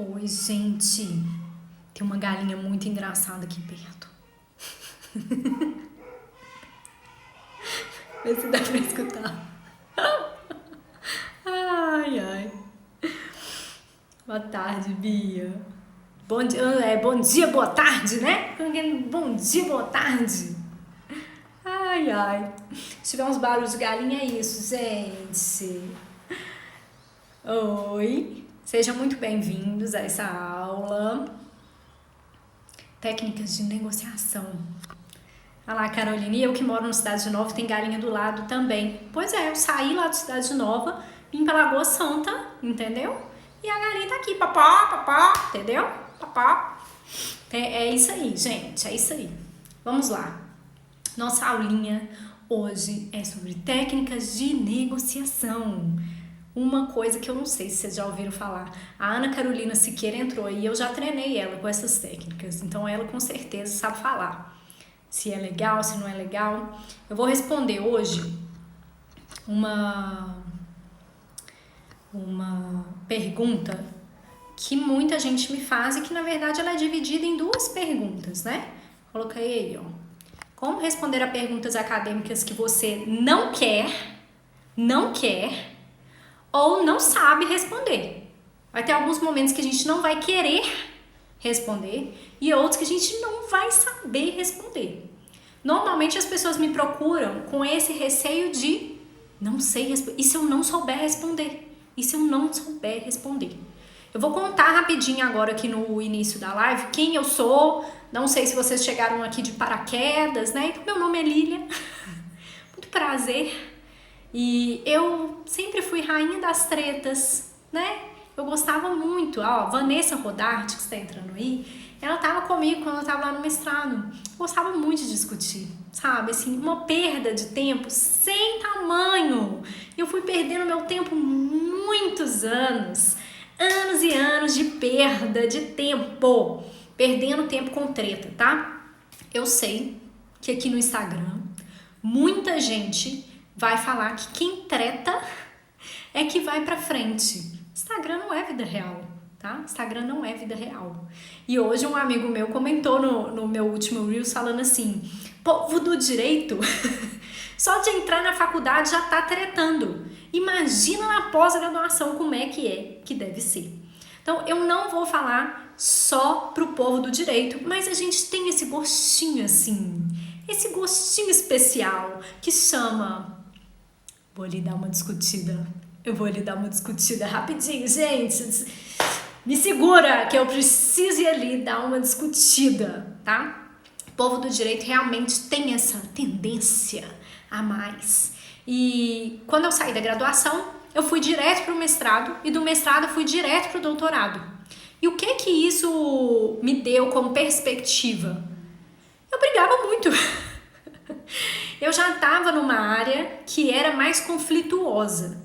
Oi, gente. Tem uma galinha muito engraçada aqui perto. Vê se dá pra escutar. Ai, ai. Boa tarde, Bia. Bom dia, boa tarde, né? Bom dia, boa tarde. Ai, ai. Se tiver uns barulhos de galinha, é isso, gente. Oi. Sejam muito bem-vindos a essa aula. Técnicas de negociação. Olha lá, Carolina, e eu que moro na Cidade Nova, tem galinha do lado também. Pois é, eu saí lá da Cidade Nova, vim pra Lagoa Santa, entendeu? E a galinha tá aqui, papá, entendeu? Papá. É isso aí, gente, é isso aí. Vamos lá. Nossa aulinha hoje é sobre técnicas de negociação. Uma coisa que eu não sei se vocês já ouviram falar. A Ana Carolina Siqueira entrou aí e eu já treinei ela com essas técnicas. Então ela com certeza sabe falar. Se é legal, se não é legal. Eu vou responder hoje uma pergunta que muita gente me faz e que na verdade ela é dividida em duas perguntas, né? Coloquei aí, ó. Como responder a perguntas acadêmicas que você não quer ou não sabe responder. Vai ter alguns momentos que a gente não vai querer responder e outros que a gente não vai saber responder. Normalmente as pessoas me procuram com esse receio de não sei responder. E se eu não souber responder? E se eu não souber responder? Eu vou contar rapidinho agora aqui no início da live quem eu sou. Não sei se vocês chegaram aqui de paraquedas, né? Meu nome é Lília. Muito prazer. E eu sempre fui rainha das tretas, né? Eu gostava muito. Ó, Vanessa Rodarte, que está entrando aí, ela tava comigo quando eu tava lá no mestrado. Eu gostava muito de discutir, sabe? Assim, uma perda de tempo sem tamanho. Eu fui perdendo meu tempo muitos anos. Anos e anos de perda de tempo. Perdendo tempo com treta, tá? Eu sei que aqui no Instagram, muita gente vai falar que quem treta é que vai pra frente. Instagram não é vida real, tá? Instagram não é vida real. E hoje um amigo meu comentou no meu último Reels falando assim, povo do direito, só de entrar na faculdade já tá tretando. Imagina na pós-graduação como é que deve ser. Então eu não vou falar só pro povo do direito, mas a gente tem esse gostinho assim, esse gostinho especial que chama... Eu vou lhe dar uma discutida rapidinho, gente. Me segura que eu preciso ir ali dar uma discutida, tá? O povo do direito realmente tem essa tendência a mais. E quando eu saí da graduação, eu fui direto pro mestrado e do mestrado eu fui direto pro doutorado. E o que isso me deu como perspectiva? Eu brigava muito. Eu já estava numa área que era mais conflituosa,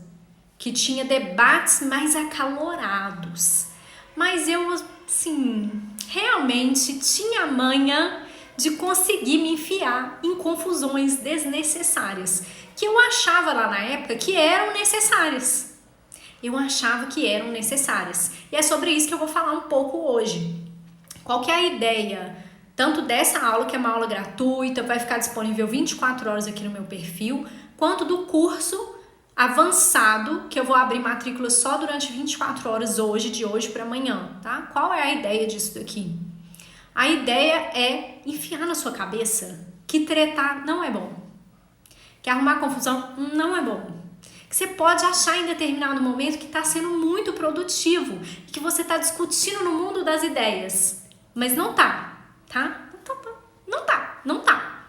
que tinha debates mais acalorados. Mas eu, assim, realmente tinha a manha de conseguir me enfiar em confusões desnecessárias, que eu achava lá na época que eram necessárias. Eu achava que eram necessárias. E é sobre isso que eu vou falar um pouco hoje. Qual que é a ideia? Tanto dessa aula, que é uma aula gratuita, vai ficar disponível 24 horas aqui no meu perfil, quanto do curso avançado, que eu vou abrir matrícula só durante 24 horas hoje, de hoje para amanhã, tá? Qual é a ideia disso daqui? A ideia é enfiar na sua cabeça que tretar não é bom, que arrumar confusão não é bom, que você pode achar em determinado momento que está sendo muito produtivo, que você está discutindo no mundo das ideias, mas não tá. Tá? Não tá.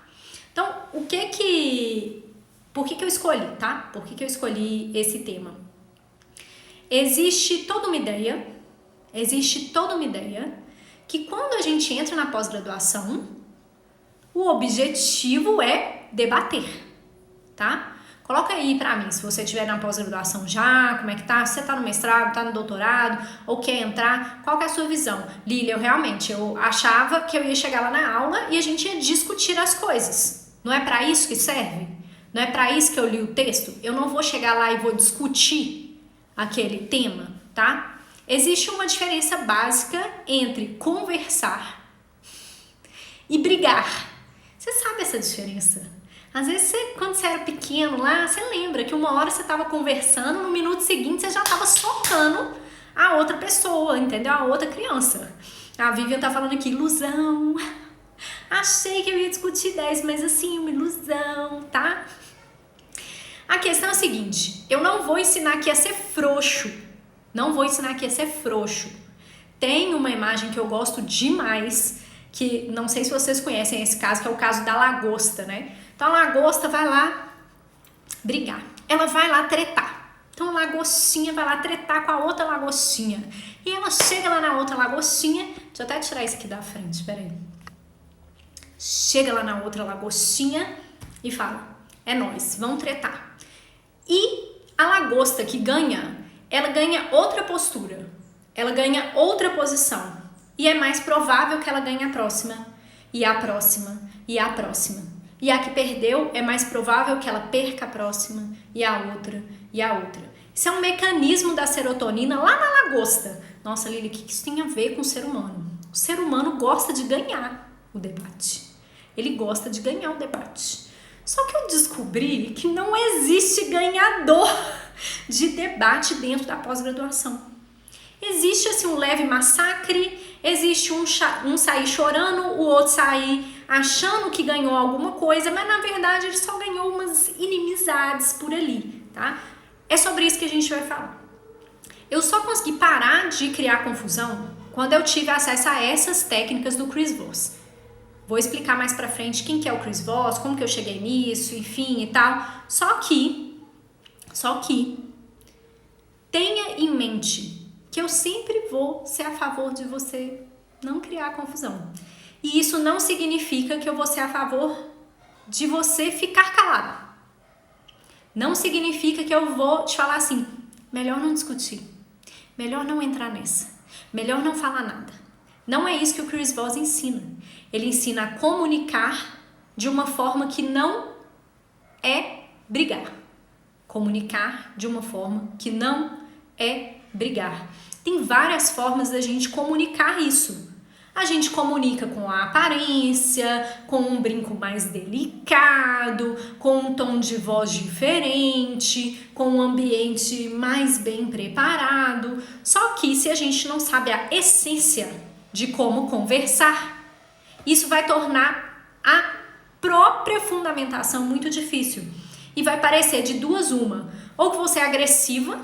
Então, por que eu escolhi, tá? Por que eu escolhi esse tema? Existe toda uma ideia que quando a gente entra na pós-graduação, o objetivo é debater, tá? Coloca aí pra mim, se você estiver na pós-graduação já, como é que tá? Se você tá no mestrado, tá no doutorado, ou quer entrar, qual que é a sua visão? Lília, eu achava que eu ia chegar lá na aula e a gente ia discutir as coisas. Não é pra isso que serve? Não é pra isso que eu li o texto? Eu não vou chegar lá e vou discutir aquele tema, tá? Existe uma diferença básica entre conversar e brigar. Você sabe essa diferença? Às vezes, quando você era pequeno lá, você lembra que uma hora você estava conversando, no minuto seguinte você já estava socando a outra pessoa, entendeu? A outra criança. A Vivian tá falando aqui, ilusão. Achei que eu ia discutir 10, mas assim, uma ilusão, tá? A questão é a seguinte, eu não vou ensinar aqui a ser frouxo. Não vou ensinar aqui a ser frouxo. Tem uma imagem que eu gosto demais, que não sei se vocês conhecem esse caso, que é o caso da lagosta, né? Então a lagosta vai lá brigar. Ela vai lá tretar. Então a lagostinha vai lá tretar com a outra lagostinha. E ela chega lá na outra lagostinha. Deixa eu até tirar isso aqui da frente, peraí. Chega lá na outra lagostinha e fala, é nóis, vamos tretar. E a lagosta que ganha, ela ganha outra postura. Ela ganha outra posição. E é mais provável que ela ganhe a próxima. E a próxima. E a próxima. E a que perdeu, é mais provável que ela perca a próxima, e a outra, e a outra. Isso é um mecanismo da serotonina lá na lagosta. Nossa, Lili, o que isso tem a ver com o ser humano? O ser humano gosta de ganhar o debate. Ele gosta de ganhar o debate. Só que eu descobri que não existe ganhador de debate dentro da pós-graduação. Existe assim um leve massacre, existe um sair chorando, o outro sair achando que ganhou alguma coisa, mas na verdade ele só ganhou umas inimizades por ali, tá? É sobre isso que a gente vai falar. Eu só consegui parar de criar confusão quando eu tive acesso a essas técnicas do Chris Voss. Vou explicar mais pra frente quem que é o Chris Voss, como que eu cheguei nisso, enfim e tal. Só que tenha em mente que eu sempre vou ser a favor de você não criar confusão. E isso não significa que eu vou ser a favor de você ficar calado. Não significa que eu vou te falar assim, melhor não discutir, melhor não entrar nessa, melhor não falar nada. Não é isso que o Chris Voss ensina. Ele ensina a comunicar de uma forma que não é brigar. Comunicar de uma forma que não é brigar. Tem várias formas da gente comunicar isso. A gente comunica com a aparência, com um brinco mais delicado, com um tom de voz diferente, com um ambiente mais bem preparado. Só que se a gente não sabe a essência de como conversar, isso vai tornar a própria fundamentação muito difícil. E vai parecer de duas uma. Ou que você é agressiva,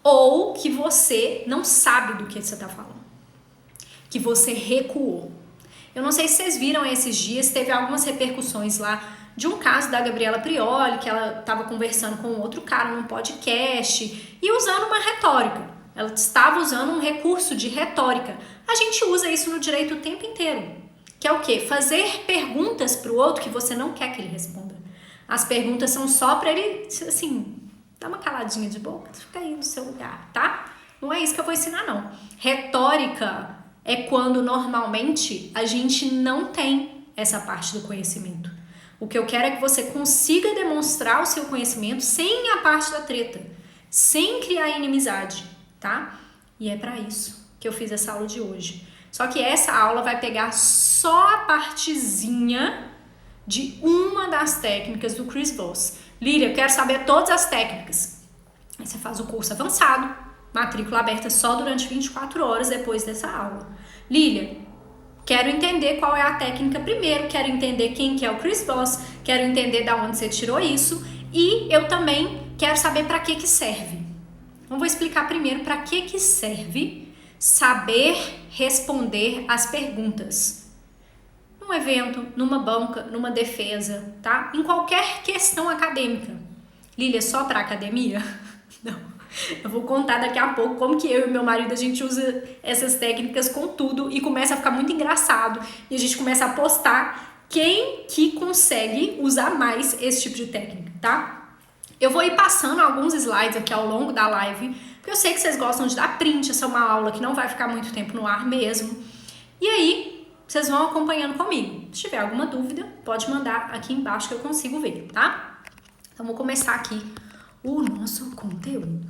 ou que você não sabe do que você está falando. Que você recuou. Eu não sei se vocês viram esses dias, teve algumas repercussões lá de um caso da Gabriela Prioli, que ela estava conversando com outro cara num podcast e usando uma retórica. Ela estava usando um recurso de retórica. A gente usa isso no direito o tempo inteiro. Que é o quê? Fazer perguntas para o outro que você não quer que ele responda. As perguntas são só para ele, assim, dá uma caladinha de boca, fica aí no seu lugar, tá? Não é isso que eu vou ensinar, não. Retórica é quando normalmente a gente não tem essa parte do conhecimento. O que eu quero é que você consiga demonstrar o seu conhecimento sem a parte da treta, sem criar inimizade, tá? E é para isso que eu fiz essa aula de hoje. Só que essa aula vai pegar só a partezinha de uma das técnicas do Chris Voss. Lília, eu quero saber todas as técnicas. Aí você faz o curso avançado, matrícula aberta só durante 24 horas depois dessa aula. Lília, quero entender qual é a técnica primeiro, quero entender quem que é o Chris Voss, quero entender de onde você tirou isso e eu também quero saber para que serve. Então vou explicar primeiro para que serve saber responder as perguntas. Num evento, numa banca, numa defesa, tá? Em qualquer questão acadêmica. Lília, só para academia? Não. Eu vou contar daqui a pouco como que eu e meu marido a gente usa essas técnicas com tudo e começa a ficar muito engraçado e a gente começa a apostar quem que consegue usar mais esse tipo de técnica, tá? Eu vou ir passando alguns slides aqui ao longo da live, porque eu sei que vocês gostam de dar print, essa é uma aula que não vai ficar muito tempo no ar mesmo. E aí, vocês vão acompanhando comigo. Se tiver alguma dúvida, pode mandar aqui embaixo que eu consigo ver, tá? Então, vou começar aqui o nosso conteúdo.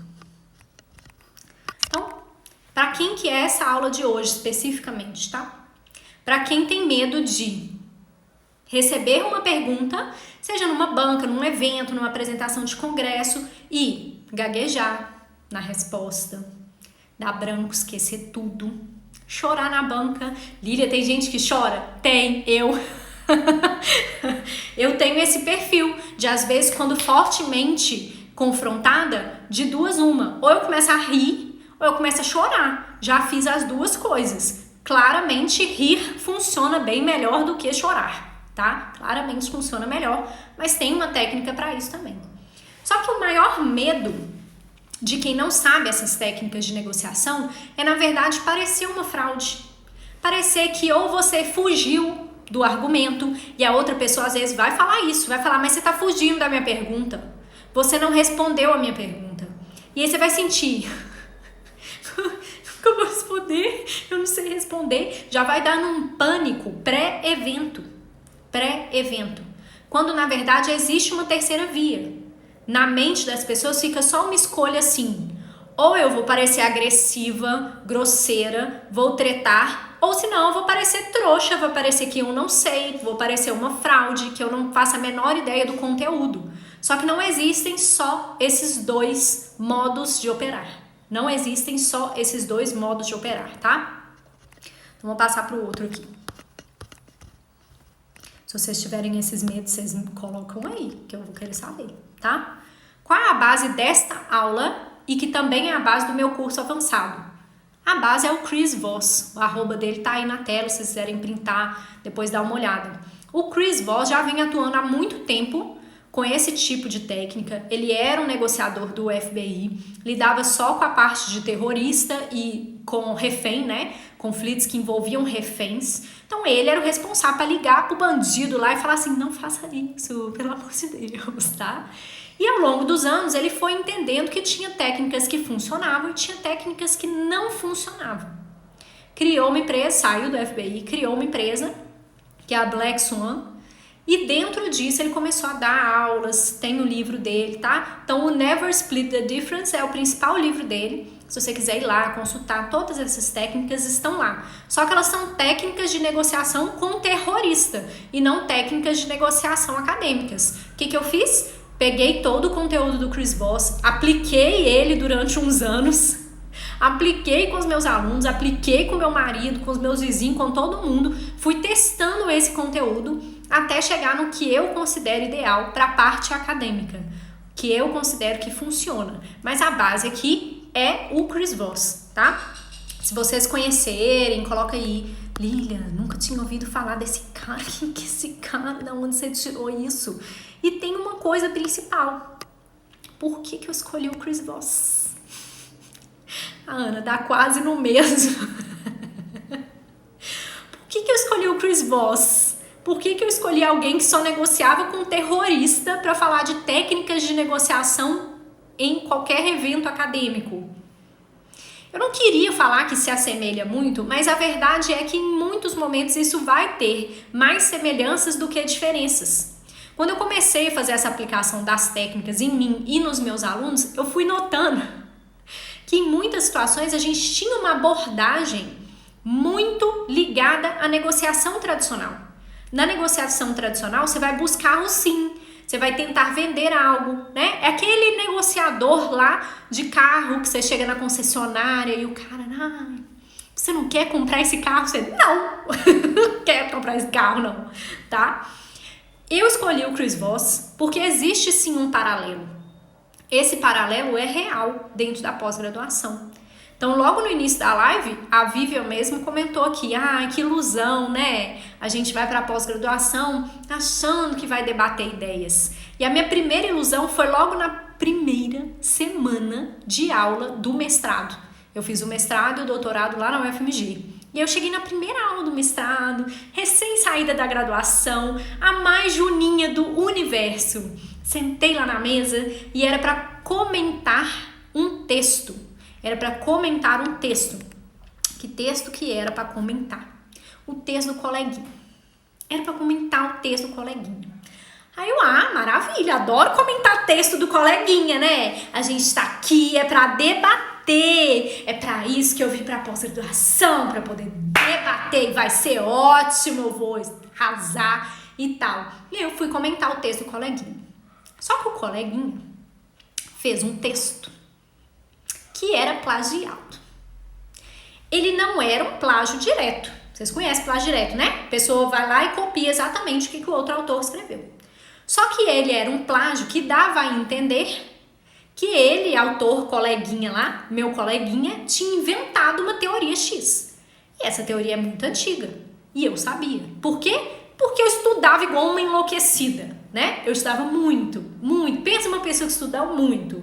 Para quem que é essa aula de hoje especificamente, tá? Para quem tem medo de receber uma pergunta, seja numa banca, num evento, numa apresentação de congresso e gaguejar na resposta, dar branco, esquecer tudo, chorar na banca. Lília, tem gente que chora? Tem, eu. Eu tenho esse perfil de, às vezes, quando fortemente confrontada, de duas uma. Ou eu começo a rir, ou eu começo a chorar. Já fiz as duas coisas. Claramente, rir funciona bem melhor do que chorar, tá? Claramente funciona melhor, mas tem uma técnica para isso também. Só que o maior medo de quem não sabe essas técnicas de negociação é, na verdade, parecer uma fraude. Parecer que ou você fugiu do argumento e a outra pessoa às vezes vai falar isso, vai falar, mas você tá fugindo da minha pergunta. Você não respondeu a minha pergunta. E aí você vai sentir, como eu vou responder? Eu não sei responder. Já vai dar num pânico pré-evento. Pré-evento. Quando na verdade existe uma terceira via. Na mente das pessoas fica só uma escolha assim: ou eu vou parecer agressiva, grosseira, vou tretar, ou senão eu vou parecer trouxa, vou parecer que eu não sei, vou parecer uma fraude, que eu não faço a menor ideia do conteúdo. Só que não existem só esses dois modos de operar. Não existem só esses dois modos de operar, tá? Então vou passar para o outro aqui. Se vocês tiverem esses medos, vocês me colocam aí, que eu vou querer saber, tá? Qual é a base desta aula e que também é a base do meu curso avançado? A base é o Chris Voss. O arroba dele tá aí na tela, se vocês quiserem printar, depois dar uma olhada. O Chris Voss já vem atuando há muito tempo com esse tipo de técnica. Ele era um negociador do FBI, lidava só com a parte de terrorista e com refém, né? Conflitos que envolviam reféns. Então ele era o responsável para ligar pro bandido lá e falar assim: não faça isso, pelo amor de Deus, tá? E ao longo dos anos ele foi entendendo que tinha técnicas que funcionavam e tinha técnicas que não funcionavam. Criou uma empresa, saiu do FBI, criou uma empresa, que é a Black Swan, e dentro disso ele começou a dar aulas, tem o livro dele, tá? Então o Never Split the Difference é o principal livro dele. Se você quiser ir lá, consultar, todas essas técnicas estão lá. Só que elas são técnicas de negociação com terrorista e não técnicas de negociação acadêmicas. O que eu fiz? Peguei todo o conteúdo do Chris Voss, apliquei ele durante uns anos, apliquei com os meus alunos, apliquei com meu marido, com os meus vizinhos, com todo mundo, fui testando esse conteúdo até chegar no que eu considero ideal para a parte acadêmica, que eu considero que funciona. Mas a base aqui é o Chris Voss, tá? Se vocês conhecerem, coloca aí: Lília, nunca tinha ouvido falar desse cara. Quem que é esse cara? Da onde você tirou isso? E tem uma coisa principal. Por que eu escolhi o Chris Voss? A Ana dá quase no mesmo. Por que eu escolhi o Chris Voss? Por que eu escolhi alguém que só negociava com terrorista para falar de técnicas de negociação em qualquer evento acadêmico? Eu não queria falar que se assemelha muito, mas a verdade é que em muitos momentos isso vai ter mais semelhanças do que diferenças. Quando eu comecei a fazer essa aplicação das técnicas em mim e nos meus alunos, eu fui notando que em muitas situações a gente tinha uma abordagem muito ligada à negociação tradicional. Na negociação tradicional, você vai buscar o sim, você vai tentar vender algo, né? É aquele negociador lá de carro que você chega na concessionária e o cara: você não quer comprar esse carro? Você: não, não quero comprar esse carro não, tá? Eu escolhi o Chris Voss porque existe sim um paralelo. Esse paralelo é real dentro da pós-graduação. Então, logo no início da live, a Vivian mesmo comentou aqui: que ilusão, né? A gente vai para a pós-graduação achando que vai debater ideias. E a minha primeira ilusão foi logo na primeira semana de aula do mestrado. Eu fiz o mestrado e o doutorado lá na UFMG. E eu cheguei na primeira aula do mestrado, recém-saída da graduação, a mais juninha do universo. Sentei lá na mesa e era para comentar um texto. Era para comentar um texto. Que texto que era para comentar? O texto do coleguinha. Era para comentar o texto do coleguinha. Aí eu: maravilha, adoro comentar texto do coleguinha, né? A gente tá aqui, é para debater debater. É pra isso que eu vim pra pós-graduação, pra poder debater. E vai ser ótimo, eu vou arrasar e tal. E eu fui comentar o texto do coleguinha. Só que o coleguinha fez um texto que era plagiado. Ele não era um plágio direto. Vocês conhecem plágio direto, né? A pessoa vai lá e copia exatamente o que o outro autor escreveu. Só que ele era um plágio que dava a entender que ele, autor, coleguinha lá, meu coleguinha, tinha inventado uma teoria X. E essa teoria é muito antiga. E eu sabia. Por quê? Porque eu estudava igual uma enlouquecida, né? Eu estudava muito, muito. Pensa uma pessoa que estuda muito.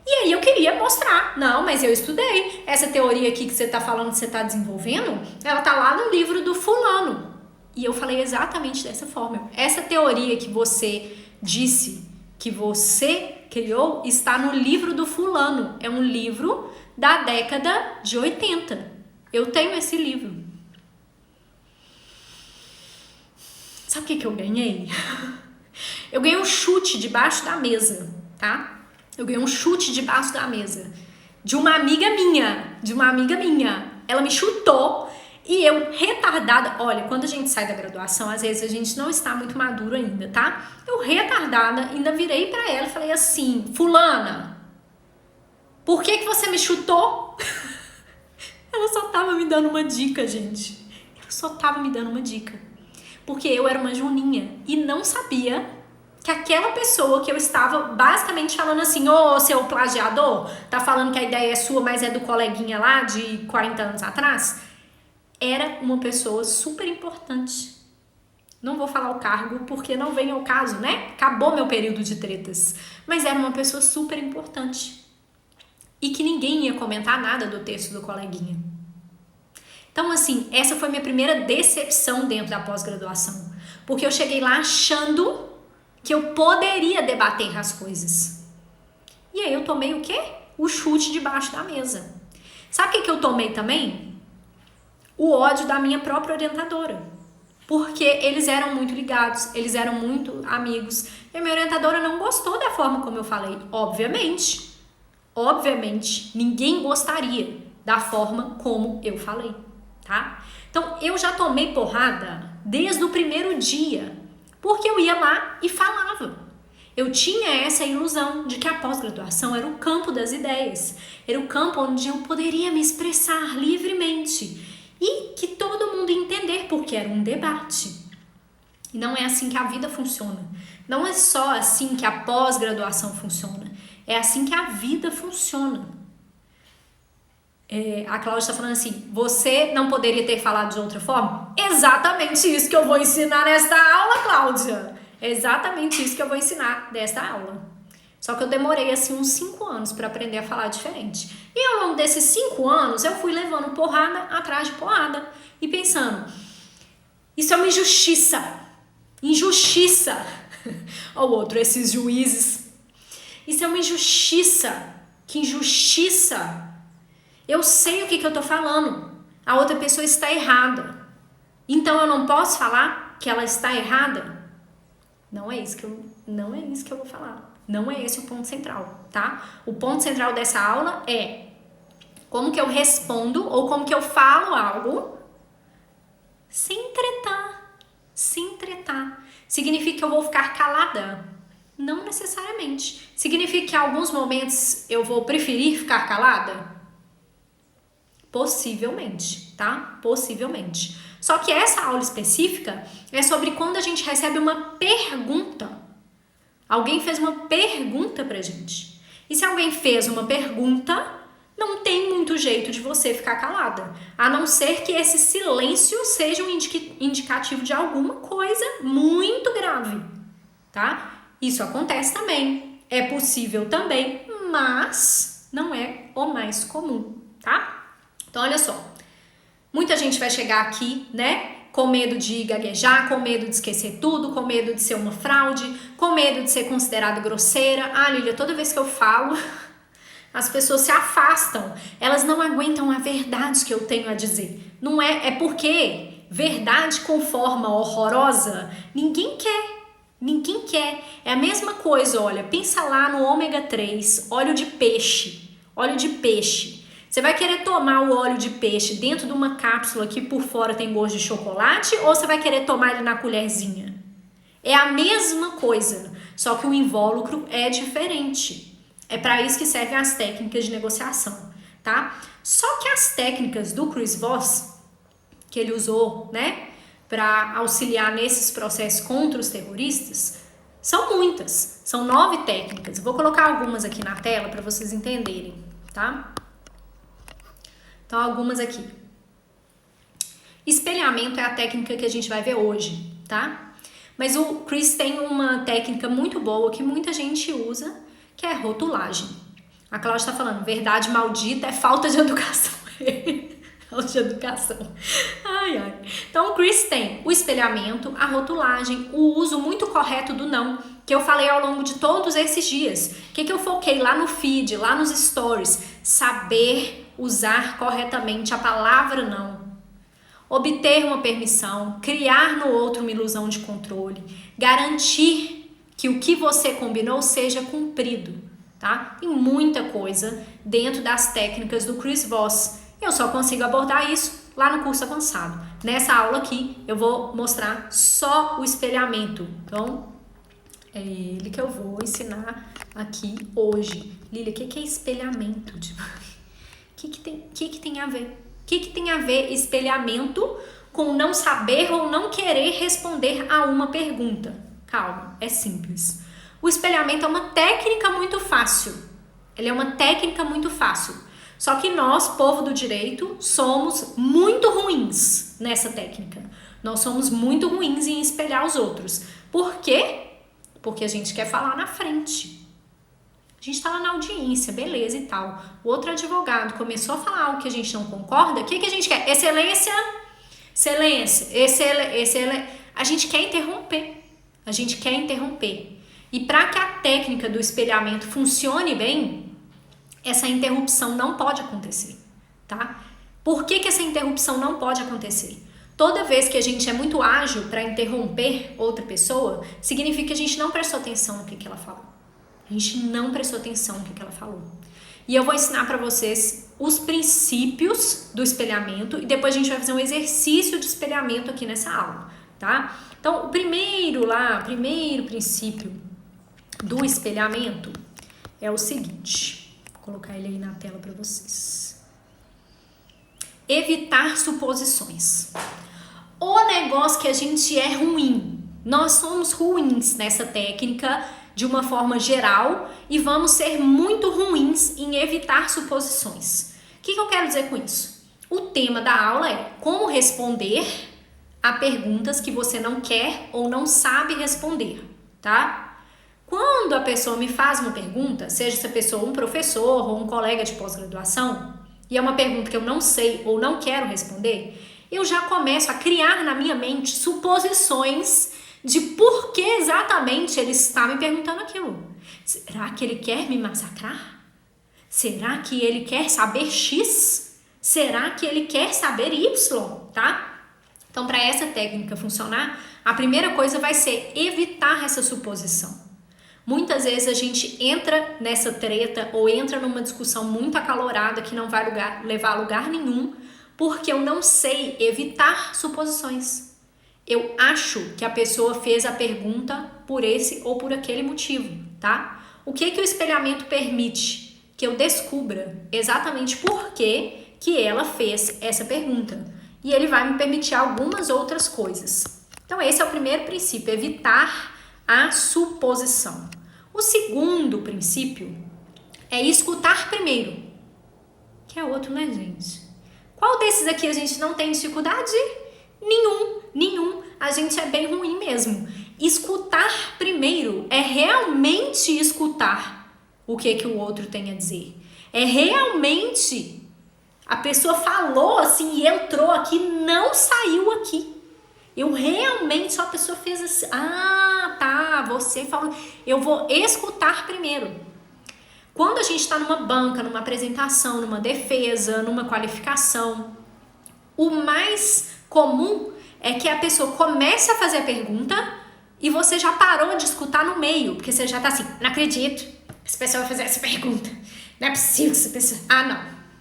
E aí eu queria mostrar. Não, mas eu estudei. Essa teoria aqui que você está falando, que você está desenvolvendo, ela está lá no livro do fulano. E eu falei exatamente dessa forma. Essa teoria que você disse que você criou está no livro do fulano. É um livro da década de 80. Eu tenho esse livro. Sabe o que eu ganhei? Eu ganhei um chute debaixo da mesa, tá? Eu ganhei um chute debaixo da mesa de uma amiga minha. Ela me chutou e eu, retardada, olha, quando a gente sai da graduação, às vezes a gente não está muito maduro ainda, tá? Eu, retardada, ainda virei pra ela e falei assim: fulana, por que você me chutou? Ela só tava me dando uma dica, gente. Ela só tava me dando uma dica. Porque eu era uma juninha e não sabia que aquela pessoa que eu estava basicamente falando assim: ô, seu plagiador, tá falando que a ideia é sua, mas é do coleguinha lá de 40 anos atrás, era uma pessoa super importante. Não vou falar o cargo porque não vem ao caso, né? Acabou meu período de tretas. Mas era uma pessoa super importante. E que ninguém ia comentar nada do texto do coleguinha. Então, assim, essa foi minha primeira decepção dentro da pós-graduação. Porque eu cheguei lá achando que eu poderia debater as coisas. E aí eu tomei o quê? O chute debaixo da mesa. Sabe o que eu tomei também? O ódio da minha própria orientadora. Porque eles eram muito ligados, eles eram muito amigos. E a minha orientadora não gostou da forma como eu falei. Obviamente, ninguém gostaria da forma como eu falei, tá? Então, eu já tomei porrada desde o primeiro dia. Porque eu ia lá e falava. Eu tinha essa ilusão de que a pós-graduação era o campo das ideias. Era o campo onde eu poderia me expressar livremente. E que todo mundo ia entender, porque era um debate. E não é assim que a vida funciona. Não é só assim que a pós-graduação funciona. É assim que a vida funciona. A Cláudia está falando assim: você não poderia ter falado de outra forma? Exatamente isso que eu vou ensinar nesta aula, Cláudia. É exatamente isso que eu vou ensinar nesta aula. Só que eu demorei assim uns 5 anos para aprender a falar diferente. E ao longo desses 5 anos eu fui levando porrada atrás de porrada e pensando: isso é uma injustiça. Injustiça. Olha o outro, esses juízes. Isso é uma injustiça. Que injustiça. Eu sei o que eu tô falando. A outra pessoa está errada. Então eu não posso falar que ela está errada? Não é isso que eu vou falar. Não é esse o ponto central, tá? O ponto central dessa aula é como que eu respondo ou como que eu falo algo sem tretar. Sem tretar. Significa que eu vou ficar calada? Não necessariamente. Significa que em alguns momentos eu vou preferir ficar calada? Possivelmente, tá? Possivelmente. Só que essa aula específica é sobre quando a gente recebe uma pergunta. Alguém fez uma pergunta pra gente. E se alguém fez uma pergunta, não tem muito jeito de você ficar calada. A não ser que esse silêncio seja um indicativo de alguma coisa muito grave, tá? Isso acontece também. É possível também, mas não é o mais comum, tá? Então, olha só, muita gente vai chegar aqui, né, com medo de gaguejar, com medo de esquecer tudo, com medo de ser uma fraude, com medo de ser considerada grosseira. Ah, Lília, toda vez que eu falo, as pessoas se afastam, elas não aguentam a verdade que eu tenho a dizer. Não é porque verdade com forma horrorosa, ninguém quer. É a mesma coisa, olha, pensa lá no ômega 3, óleo de peixe. óleo de peixe. Você vai querer tomar o óleo de peixe dentro de uma cápsula que por fora tem gosto de chocolate ou você vai querer tomar ele na colherzinha? É a mesma coisa, só que o invólucro é diferente. É para isso que servem as técnicas de negociação, tá? Só que as técnicas do Chris Voss, que ele usou, né, para auxiliar nesses processos contra os terroristas, são muitas. São 9 técnicas. Eu vou colocar algumas aqui na tela para vocês entenderem, tá? Então, algumas aqui. Espelhamento é a técnica que a gente vai ver hoje, tá? Mas o Chris tem uma técnica muito boa que muita gente usa, que é rotulagem. A Cláudia está falando, verdade maldita é falta de educação. Falta de educação. Ai, ai. Então, o Chris tem o espelhamento, a rotulagem, o uso muito correto do não, que eu falei ao longo de todos esses dias. O que eu foquei lá no feed, lá nos stories? Saber usar corretamente a palavra não. Obter uma permissão, criar no outro uma ilusão de controle, garantir que o que você combinou seja cumprido, tá? Tem muita coisa dentro das técnicas do Chris Voss. Eu só consigo abordar isso lá no curso avançado. Nessa aula aqui, eu vou mostrar só o espelhamento. Então, é ele que eu vou ensinar aqui hoje. Lília, o que é espelhamento? O que tem a ver? O que tem a ver espelhamento com não saber ou não querer responder a uma pergunta? Calma, é simples. O espelhamento é uma técnica muito fácil. Ele é uma técnica muito fácil. Só que nós, povo do direito, somos muito ruins nessa técnica. Nós somos muito ruins em espelhar os outros. Por quê? Porque a gente quer falar na frente. A gente está lá na audiência, beleza e tal. O outro advogado começou a falar algo que a gente não concorda. O que a gente quer? Excelência. A gente quer interromper. A gente quer interromper. E para que a técnica do espelhamento funcione bem, essa interrupção não pode acontecer, tá? Por que essa interrupção não pode acontecer? Toda vez que a gente é muito ágil para interromper outra pessoa, significa que a gente não prestou atenção no que ela falou. A gente não prestou atenção no que ela falou. E eu vou ensinar para vocês os princípios do espelhamento e depois a gente vai fazer um exercício de espelhamento aqui nessa aula, tá? Então, o primeiro princípio do espelhamento é o seguinte. Vou colocar ele aí na tela para vocês. Evitar suposições. O negócio que a gente é ruim. Nós somos ruins nessa técnica de uma forma geral e vamos ser muito ruins em evitar suposições. O que eu quero dizer com isso? O tema da aula é como responder a perguntas que você não quer ou não sabe responder, tá? Quando a pessoa me faz uma pergunta, seja essa pessoa um professor ou um colega de pós-graduação, e é uma pergunta que eu não sei ou não quero responder, eu já começo a criar na minha mente suposições de por que exatamente ele está me perguntando aquilo. Será que ele quer me massacrar? Será que ele quer saber X? Será que ele quer saber Y? Tá? Então, para essa técnica funcionar, a primeira coisa vai ser evitar essa suposição. Muitas vezes a gente entra nessa treta ou entra numa discussão muito acalorada que não vai levar a lugar nenhum, porque eu não sei evitar suposições. Eu acho que a pessoa fez a pergunta por esse ou por aquele motivo, tá? O que o espelhamento permite? Que eu descubra exatamente por que ela fez essa pergunta. E ele vai me permitir algumas outras coisas. Então esse é o primeiro princípio, evitar a suposição. O segundo princípio é escutar primeiro. Que é outro, né, gente? Qual desses aqui a gente não tem dificuldade? Nenhum. A gente é bem ruim mesmo. Escutar primeiro é realmente escutar o que o outro tem a dizer. É realmente a pessoa falou assim e entrou aqui, não saiu aqui. Eu realmente, a pessoa fez assim, tá, você falou, eu vou escutar primeiro. Quando a gente está numa banca, numa apresentação, numa defesa, numa qualificação, o mais comum é que a pessoa comece a fazer a pergunta e você já parou de escutar no meio, porque você já tá assim, não acredito que essa pessoa vai fazer essa pergunta. Não é possível que essa pessoa...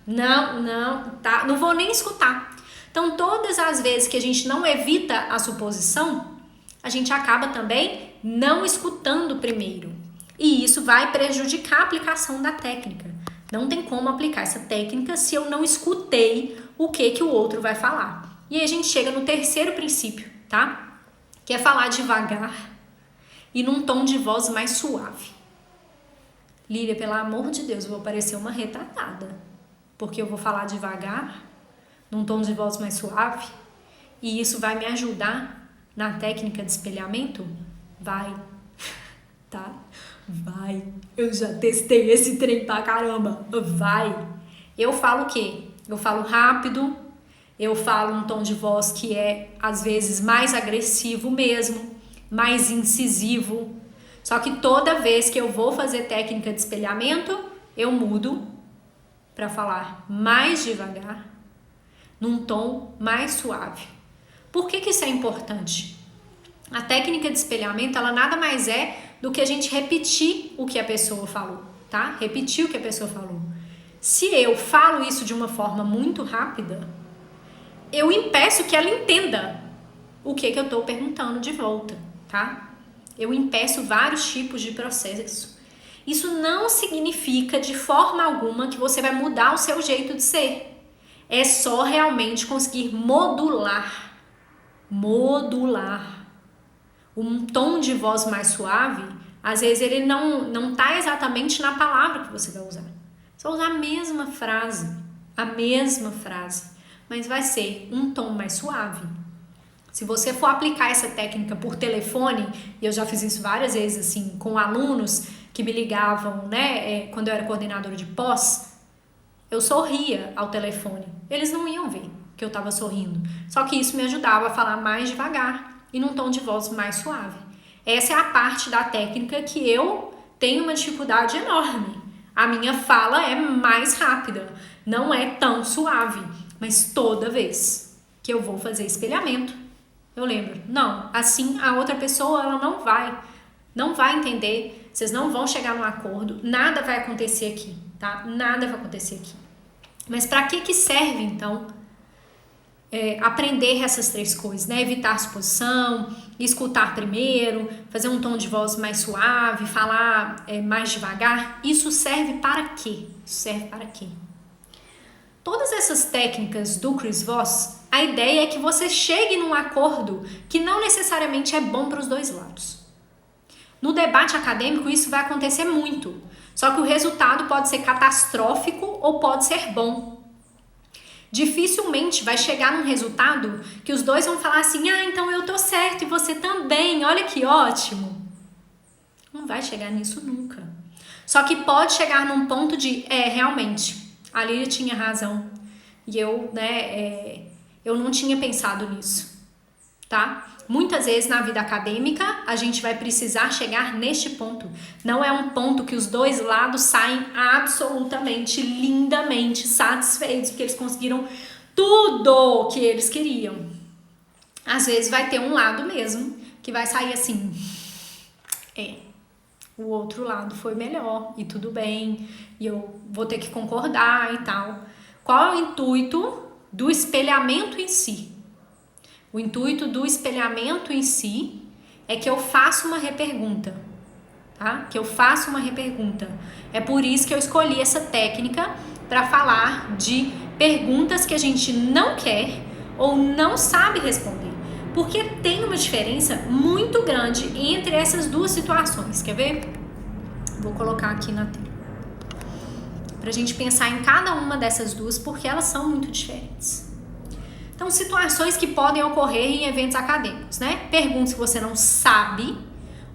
Não, tá? Não vou nem escutar. Então, todas as vezes que a gente não evita a suposição, a gente acaba também não escutando primeiro. E isso vai prejudicar a aplicação da técnica. Não tem como aplicar essa técnica se eu não escutei o que o outro vai falar. E aí a gente chega no terceiro princípio, tá? Que é falar devagar e num tom de voz mais suave. Lília, pelo amor de Deus, eu vou parecer uma retardada. Porque eu vou falar devagar, num tom de voz mais suave, e isso vai me ajudar na técnica de espelhamento? Vai, tá? Vai. Eu já testei esse trem pra caramba. Vai. Eu falo o quê? Eu falo rápido, eu falo um tom de voz que é, às vezes, mais agressivo mesmo, mais incisivo. Só que toda vez que eu vou fazer técnica de espelhamento, eu mudo para falar mais devagar, num tom mais suave. Por que isso é importante? A técnica de espelhamento, ela nada mais é do que a gente repetir o que a pessoa falou, tá? Repetir o que a pessoa falou. Se eu falo isso de uma forma muito rápida, eu impeço que ela entenda o que eu estou perguntando de volta, tá? Eu impeço vários tipos de processo. Isso não significa de forma alguma que você vai mudar o seu jeito de ser. É só realmente conseguir modular. Um tom de voz mais suave, às vezes ele não tá exatamente na palavra que você vai usar. Você vai usar a mesma frase, mas vai ser um tom mais suave. Se você for aplicar essa técnica por telefone, e eu já fiz isso várias vezes assim, com alunos que me ligavam, né, quando eu era coordenadora de pós, eu sorria ao telefone. Eles não iam ver que eu estava sorrindo. Só que isso me ajudava a falar mais devagar e num tom de voz mais suave. Essa é a parte da técnica que eu tenho uma dificuldade enorme. A minha fala é mais rápida, não é tão suave, mas toda vez que eu vou fazer espelhamento, eu lembro, não, assim a outra pessoa ela não vai entender, vocês não vão chegar num acordo, nada vai acontecer aqui, tá? Nada vai acontecer aqui. Mas para que serve então aprender essas três coisas, né? Evitar suposição, escutar primeiro, fazer um tom de voz mais suave, falar mais devagar. Isso serve para quê? Todas essas técnicas do Chris Voss, a ideia é que você chegue num acordo que não necessariamente é bom para os dois lados. No debate acadêmico isso vai acontecer muito, só que o resultado pode ser catastrófico ou pode ser bom. Dificilmente vai chegar num resultado que os dois vão falar assim, então eu tô certo e você também, olha que ótimo. Não vai chegar nisso nunca. Só que pode chegar num ponto de, realmente, a Lília tinha razão e eu não tinha pensado nisso, tá? Muitas vezes na vida acadêmica a gente vai precisar chegar neste ponto. Não é um ponto que os dois lados saem absolutamente, lindamente satisfeitos, porque eles conseguiram tudo que eles queriam. Às vezes vai ter um lado mesmo que vai sair assim, o outro lado foi melhor e tudo bem, e eu vou ter que concordar e tal. Qual é o intuito do espelhamento em si? O intuito do espelhamento em si é que eu faça uma repergunta, tá? É por isso que eu escolhi essa técnica para falar de perguntas que a gente não quer ou não sabe responder. Porque tem uma diferença muito grande entre essas duas situações. Quer ver? Vou colocar aqui na tela. Pra gente pensar em cada uma dessas duas, porque elas são muito diferentes. Então, situações que podem ocorrer em eventos acadêmicos, né? Perguntas que você não sabe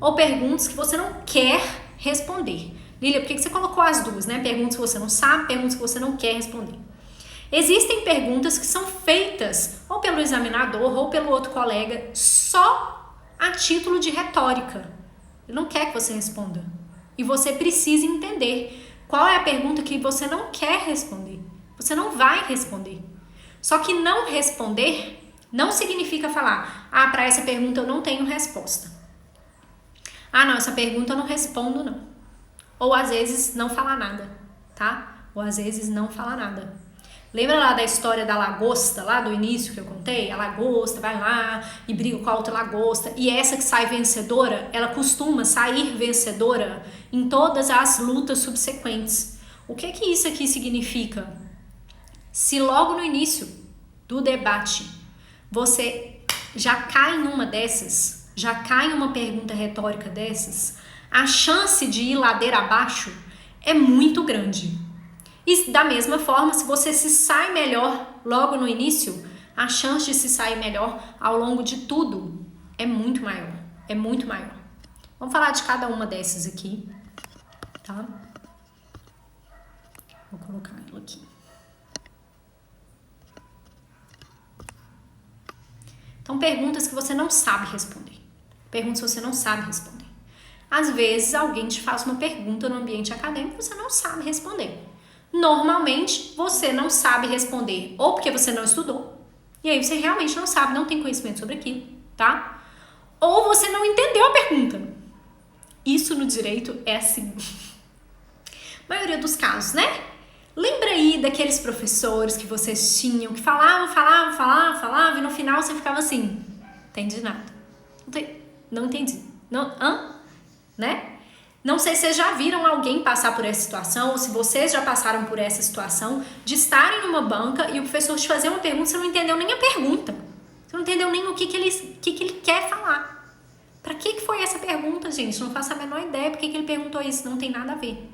ou perguntas que você não quer responder. Lília, por que você colocou as duas, né? Perguntas que você não sabe, perguntas que você não quer responder. Existem perguntas que são feitas ou pelo examinador ou pelo outro colega só a título de retórica. Ele não quer que você responda. E você precisa entender qual é a pergunta que você não quer responder. Você não vai responder. Só que não responder não significa falar, para essa pergunta eu não tenho resposta. Não, essa pergunta eu não respondo não. Ou às vezes não falar nada, tá? Ou às vezes não fala nada. Lembra lá da história da lagosta, lá do início que eu contei? A lagosta vai lá e briga com a outra lagosta. E essa que sai vencedora, ela costuma sair vencedora em todas as lutas subsequentes. O que que isso aqui significa? Se logo no início do debate você já cai em uma dessas, já cai em uma pergunta retórica dessas, a chance de ir ladeira abaixo é muito grande. E da mesma forma, se você se sai melhor logo no início, a chance de se sair melhor ao longo de tudo é muito maior. É muito maior. Vamos falar de cada uma dessas aqui, tá? Vou colocar ela aqui. Então, perguntas que você não sabe responder. Perguntas que você não sabe responder. Às vezes, alguém te faz uma pergunta no ambiente acadêmico e você não sabe responder. Normalmente, você não sabe responder ou porque você não estudou, e aí você realmente não sabe, não tem conhecimento sobre aquilo, tá? Ou você não entendeu a pergunta. Isso no direito é assim. Maioria dos casos, né? Lembra aí daqueles professores que vocês tinham, que falavam, e no final você ficava assim, entendi nada. Não entendi. Não, né? Não sei se vocês já viram alguém passar por essa situação, ou se vocês já passaram por essa situação, de estarem numa banca e o professor te fazer uma pergunta, você não entendeu nem a pergunta. Você não entendeu nem o que ele quer falar. Pra que foi essa pergunta, gente? Não faço a menor ideia porque que ele perguntou isso, não tem nada a ver.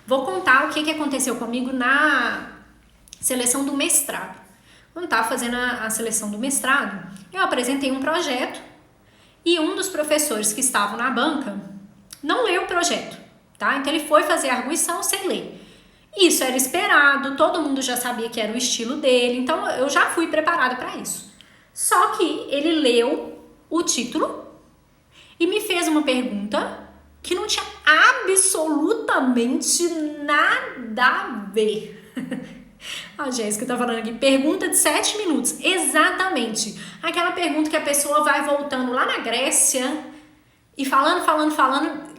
Vou contar o que aconteceu comigo na seleção do mestrado. Quando estava fazendo a seleção do mestrado, eu apresentei um projeto e um dos professores que estavam na banca não leu o projeto, tá? Então ele foi fazer a arguição sem ler. Isso era esperado, todo mundo já sabia que era o estilo dele, então eu já fui preparada para isso. Só que ele leu o título e me fez uma pergunta que não tinha absolutamente nada a ver. A Jéssica tá falando aqui, pergunta de 7 minutos, exatamente. Aquela pergunta que a pessoa vai voltando lá na Grécia e falando,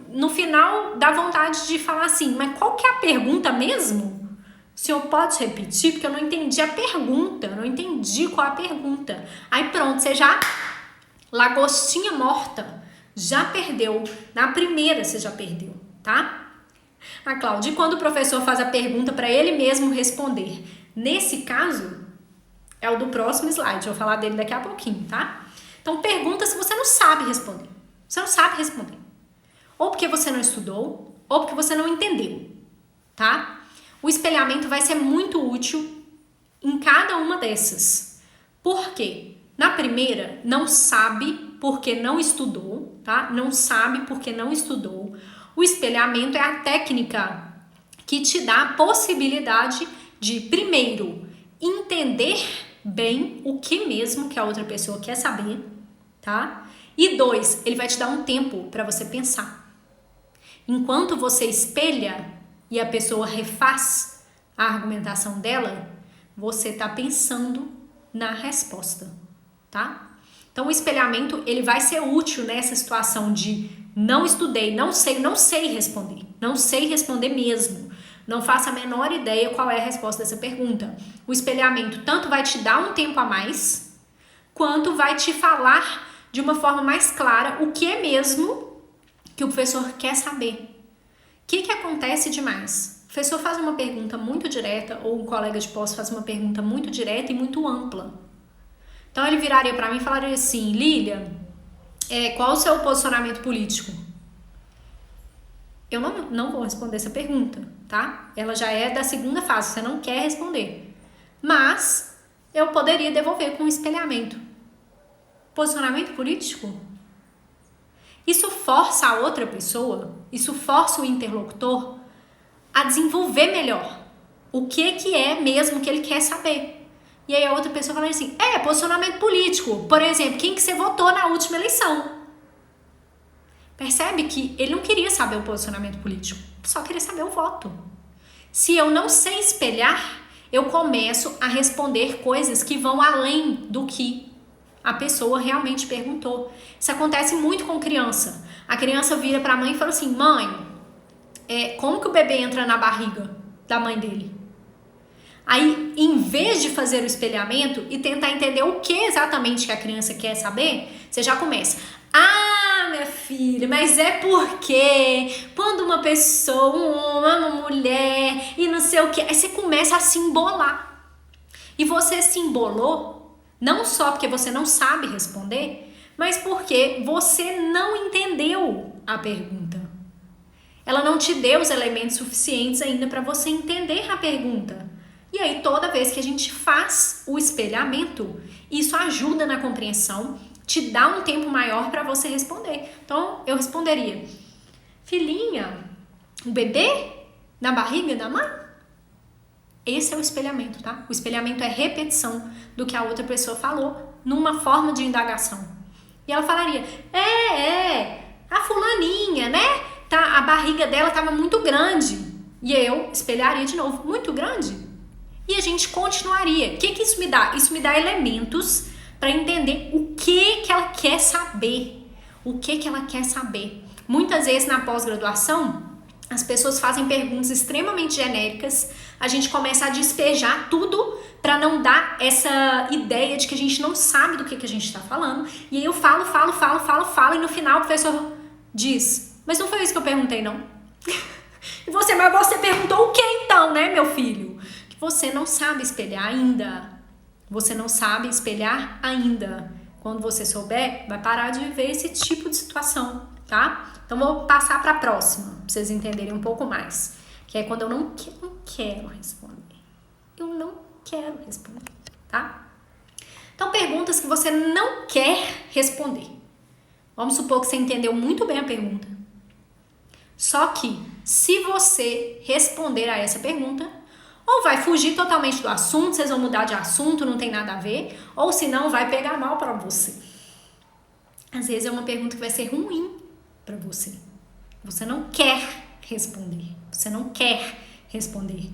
no final dá vontade de falar assim, mas qual que é a pergunta mesmo? O senhor pode repetir? Porque eu não entendi a pergunta, eu não entendi qual é a pergunta. Aí pronto, você já, lagostinha morta, já perdeu. Na primeira você já perdeu, tá? A Cláudia, e quando o professor faz a pergunta para ele mesmo responder? Nesse caso, é o do próximo slide, eu vou falar dele daqui a pouquinho, tá? Então pergunta se você não sabe responder. Você não sabe responder. Ou porque você não estudou, ou porque você não entendeu, tá? O espelhamento vai ser muito útil em cada uma dessas. Por quê? Na primeira, não sabe porque não estudou, tá? Não sabe porque não estudou. O espelhamento é a técnica que te dá a possibilidade de, primeiro, entender bem o que mesmo que a outra pessoa quer saber, tá? E 2, ele vai te dar um tempo para você pensar. Enquanto você espelha e a pessoa refaz a argumentação dela, você está pensando na resposta, tá? Então o espelhamento ele vai ser útil nessa situação de não estudei, não sei responder mesmo. Não faço a menor ideia qual é a resposta dessa pergunta. O espelhamento tanto vai te dar um tempo a mais, quanto vai te falar de uma forma mais clara o que é mesmo que o professor quer saber. O que acontece demais? O professor faz uma pergunta muito direta, ou um colega de pós faz uma pergunta muito direta e muito ampla. Então ele viraria para mim e falaria assim, Lília, qual o seu posicionamento político? Eu não vou responder essa pergunta, tá? Ela já é da segunda fase, você não quer responder. Mas eu poderia devolver com um espelhamento. Posicionamento político? Isso força a outra pessoa, isso força o interlocutor a desenvolver melhor o que é mesmo que ele quer saber. E aí a outra pessoa fala assim, posicionamento político. Por exemplo, quem que você votou na última eleição? Percebe que ele não queria saber o posicionamento político, só queria saber o voto. Se eu não sei espelhar, eu começo a responder coisas que vão além do que a pessoa realmente perguntou. Isso acontece muito com criança. A criança vira para a mãe e fala assim, mãe, como que o bebê entra na barriga? da mãe dele. Aí, em vez de fazer o espelhamento e tentar entender o que exatamente que a criança quer saber, você já começa. Ah, minha filha, mas é porque quando uma pessoa, um homem, uma mulher e não sei o que, aí você começa a se embolar. E você se embolou não só porque você não sabe responder, mas porque você não entendeu a pergunta. Ela não te deu os elementos suficientes ainda para você entender a pergunta. E aí, toda vez que a gente faz o espelhamento, isso ajuda na compreensão, te dá um tempo maior para você responder. Então, eu responderia: filhinha, o bebê na barriga da mãe? Esse é o espelhamento, tá? O espelhamento é repetição do que a outra pessoa falou numa forma de indagação. E ela falaria: a fulaninha, né? A barriga dela estava muito grande. E eu espelharia de novo: muito grande? E a gente continuaria. O que isso me dá? Isso me dá elementos para entender o que ela quer saber. O que ela quer saber. Muitas vezes na pós-graduação, as pessoas fazem perguntas extremamente genéricas. A gente começa a despejar tudo para não dar essa ideia de que a gente não sabe do que a gente está falando. E aí eu falo, e no final o professor diz: mas não foi isso que eu perguntei, não. Mas você perguntou o que então, né, meu filho? Você não sabe espelhar ainda. Você não sabe espelhar ainda. Quando você souber, vai parar de viver esse tipo de situação, tá? Então, vou passar para a próxima, para vocês entenderem um pouco mais. Que é quando eu não quero responder. Eu não quero responder, tá? Então, perguntas que você não quer responder. Vamos supor que você entendeu muito bem a pergunta. Só que, se você responder a essa pergunta, ou vai fugir totalmente do assunto, vocês vão mudar de assunto, não tem nada a ver, ou se não, vai pegar mal para você. Às vezes é uma pergunta que vai ser ruim para você. Você não quer responder. Você não quer responder.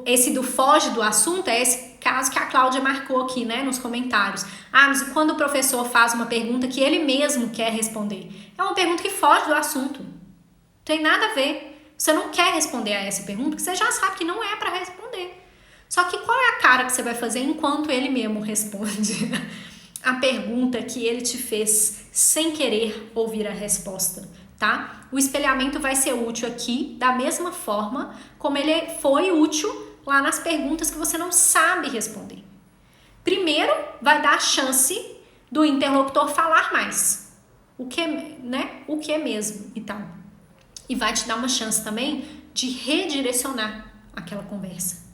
Esse do foge do assunto é esse caso que a Cláudia marcou aqui, né, nos comentários. Mas quando o professor faz uma pergunta que ele mesmo quer responder, é uma pergunta que foge do assunto. Não tem nada a ver. Você não quer responder a essa pergunta porque você já sabe que não é para responder. Só que qual é a cara que você vai fazer enquanto ele mesmo responde a pergunta que ele te fez sem querer ouvir a resposta, tá? O espelhamento vai ser útil aqui da mesma forma como ele foi útil lá nas perguntas que você não sabe responder. Primeiro, vai dar a chance do interlocutor falar mais. O que, né? O que é mesmo e tal. E vai te dar uma chance também de redirecionar aquela conversa.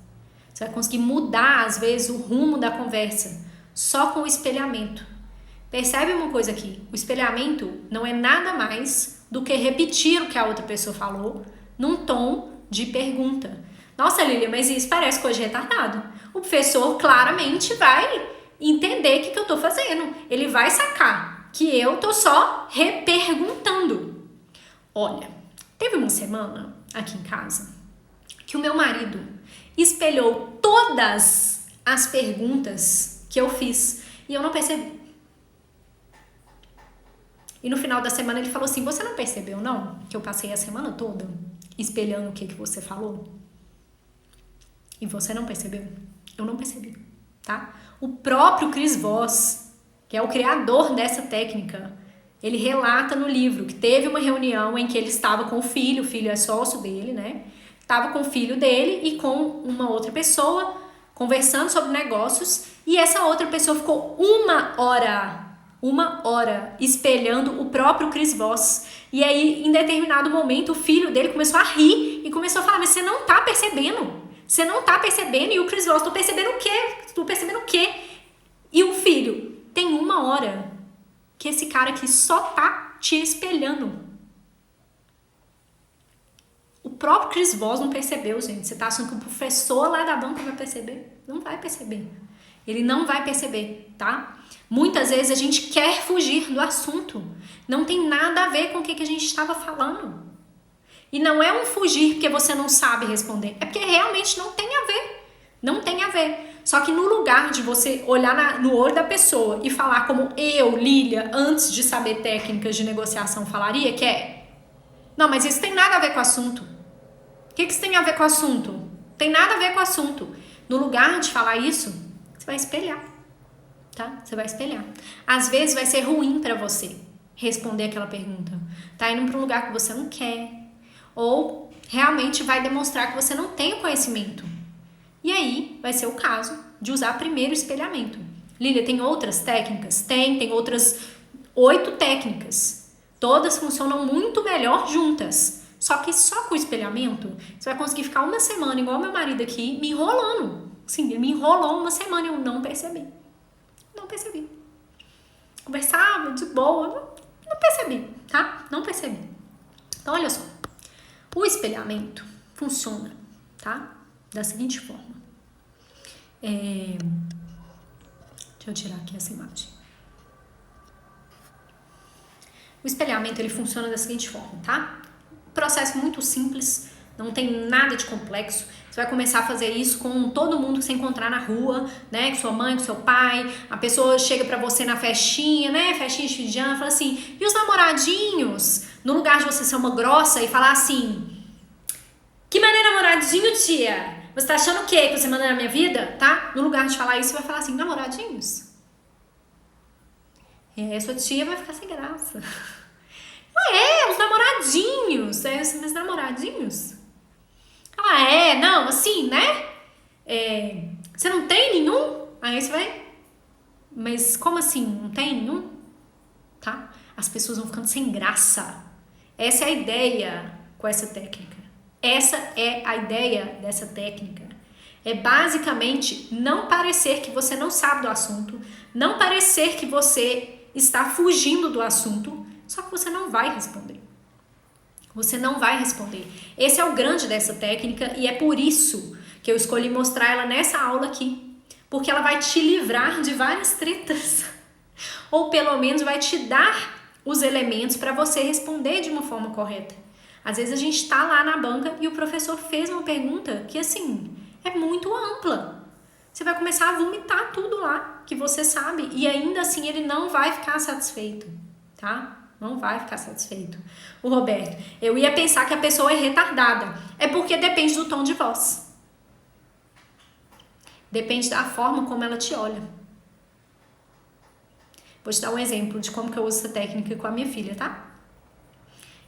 Você vai conseguir mudar, às vezes, o rumo da conversa só com o espelhamento. Percebe uma coisa aqui? O espelhamento não é nada mais do que repetir o que a outra pessoa falou num tom de pergunta. Nossa, Lília, mas isso parece coisa de retardado. O professor claramente vai entender o que eu tô fazendo. Ele vai sacar que eu tô só reperguntando. Olha, teve uma semana aqui em casa que o meu marido espelhou todas as perguntas que eu fiz e eu não percebi. E no final da semana ele falou assim: você não percebeu não que eu passei a semana toda espelhando o que você falou? E você não percebeu? Eu não percebi, tá? O próprio Chris Voss, que é o criador dessa técnica, ele relata no livro que teve uma reunião em que ele estava com o filho é sócio dele, né? Estava com o filho dele e com uma outra pessoa conversando sobre negócios e essa outra pessoa ficou uma hora espelhando o próprio Chris Voss. E aí, em determinado momento, o filho dele começou a rir e começou a falar: mas você não tá percebendo? Você não tá percebendo? E o Chris Voss: tô percebendo o quê? Tô percebendo o quê? E o filho: tem uma hora que esse cara aqui só tá te espelhando. O próprio Chris Voss não percebeu, gente. Você tá achando que o professor lá da banca vai perceber? Não vai perceber. Ele não vai perceber, tá? Muitas vezes a gente quer fugir do assunto. Não tem nada a ver com o que a gente estava falando. E não é um fugir porque você não sabe responder. É porque realmente não tem a ver. Não tem a ver. Só que no lugar de você olhar no olho da pessoa e falar como eu, Lília, antes de saber técnicas de negociação falaria, que é: não, mas isso tem nada a ver com o assunto. O que isso tem a ver com o assunto? tem nada a ver com o assunto. No lugar de falar isso, você vai espelhar, tá? Você vai espelhar. Às vezes vai ser ruim pra você responder aquela pergunta. Tá indo pra um lugar que você não quer. Ou realmente vai demonstrar que você não tem o conhecimento. E aí vai ser o caso de usar primeiro o espelhamento. Lília, tem outras técnicas? Tem outras 8 técnicas. Todas funcionam muito melhor juntas. Só que só com o espelhamento, você vai conseguir ficar uma semana, igual meu marido aqui, me enrolando. Sim, ele me enrolou uma semana e eu não percebi. Não percebi. Conversava de boa, não percebi, tá? Não percebi. Então, olha só. O espelhamento funciona, tá? Da seguinte forma. Deixa eu tirar aqui essa imagem. O espelhamento, ele funciona da seguinte forma, tá? Processo muito simples, não tem nada de complexo. Você vai começar a fazer isso com todo mundo que você encontrar na rua, né? Com sua mãe, com seu pai. A pessoa chega pra você na festinha, né? Festinha de fim de ano, fala assim, e os namoradinhos? No lugar de você ser uma grossa e falar assim, que maneiro namoradinho, tia? Você tá achando o quê? Que você manda na minha vida? Tá? No lugar de falar isso, você vai falar assim, namoradinhos? E aí a sua tia vai ficar sem graça. Os namoradinhos. Aí você, mas namoradinhos? Não, assim, né? Você não tem nenhum? Aí você vai, mas como assim? Não tem nenhum? Tá? As pessoas vão ficando sem graça. Essa é a ideia com essa técnica. Essa é a ideia dessa técnica. É basicamente não parecer que você não sabe do assunto, não parecer que você está fugindo do assunto, só que você não vai responder. Você não vai responder. Esse é o grande dessa técnica e é por isso que eu escolhi mostrar ela nessa aula aqui. Porque ela vai te livrar de várias tretas. Ou pelo menos vai te dar os elementos para você responder de uma forma correta. Às vezes a gente está lá na banca e o professor fez uma pergunta que, assim, é muito ampla. Você vai começar a vomitar tudo lá que você sabe e ainda assim ele não vai ficar satisfeito, tá? Não vai ficar satisfeito. O Roberto, eu ia pensar que a pessoa é retardada. É porque depende do tom de voz. Depende da forma como ela te olha. Vou te dar um exemplo de como que eu uso essa técnica com a minha filha, tá?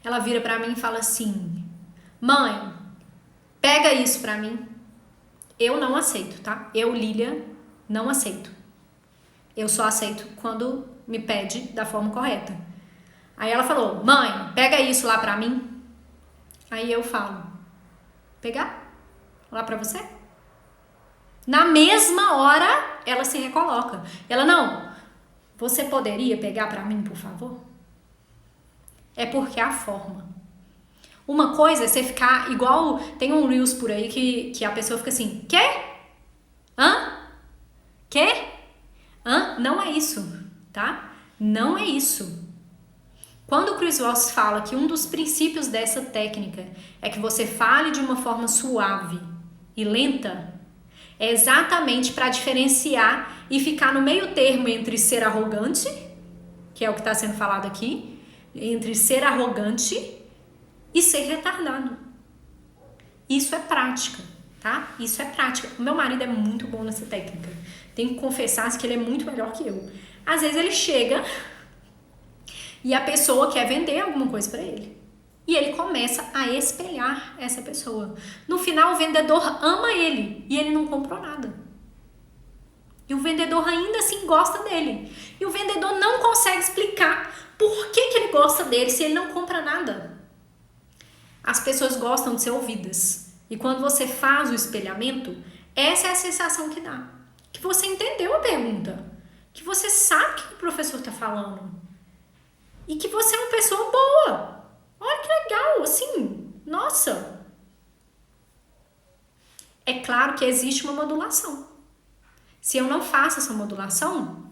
Ela vira pra mim e fala assim, mãe, pega isso pra mim. Eu não aceito, tá? Eu, Lília, não aceito. Eu só aceito quando me pede da forma correta. Aí ela falou, mãe, pega isso lá pra mim. Aí eu falo, pegar? Lá pra você? Na mesma hora, ela se recoloca. Ela, não, você poderia pegar pra mim, por favor? É porque é a forma. Uma coisa é você ficar igual, tem um Reels por aí que a pessoa fica assim, quê? Hã? Quê? Hã? Não é isso, tá? Não é isso. Quando o Chris Voss fala que um dos princípios dessa técnica é que você fale de uma forma suave e lenta, é exatamente para diferenciar e ficar no meio termo entre ser arrogante, que é o que está sendo falado aqui, entre ser arrogante e ser retardado. Isso é prática, tá? Isso é prática. O meu marido é muito bom nessa técnica. Tenho que confessar que ele é muito melhor que eu. Às vezes ele chega e a pessoa quer vender alguma coisa para ele. E ele começa a espelhar essa pessoa. No final, o vendedor ama ele e ele não comprou nada. E o vendedor ainda assim gosta dele. E o vendedor não consegue explicar por que ele gosta dele se ele não compra nada. As pessoas gostam de ser ouvidas. E quando você faz o espelhamento, essa é a sensação que dá. Que você entendeu a pergunta. Que você sabe o que o professor está falando. E que você é uma pessoa boa. Olha que legal, assim, nossa. É claro que existe uma modulação. Se eu não faço essa modulação,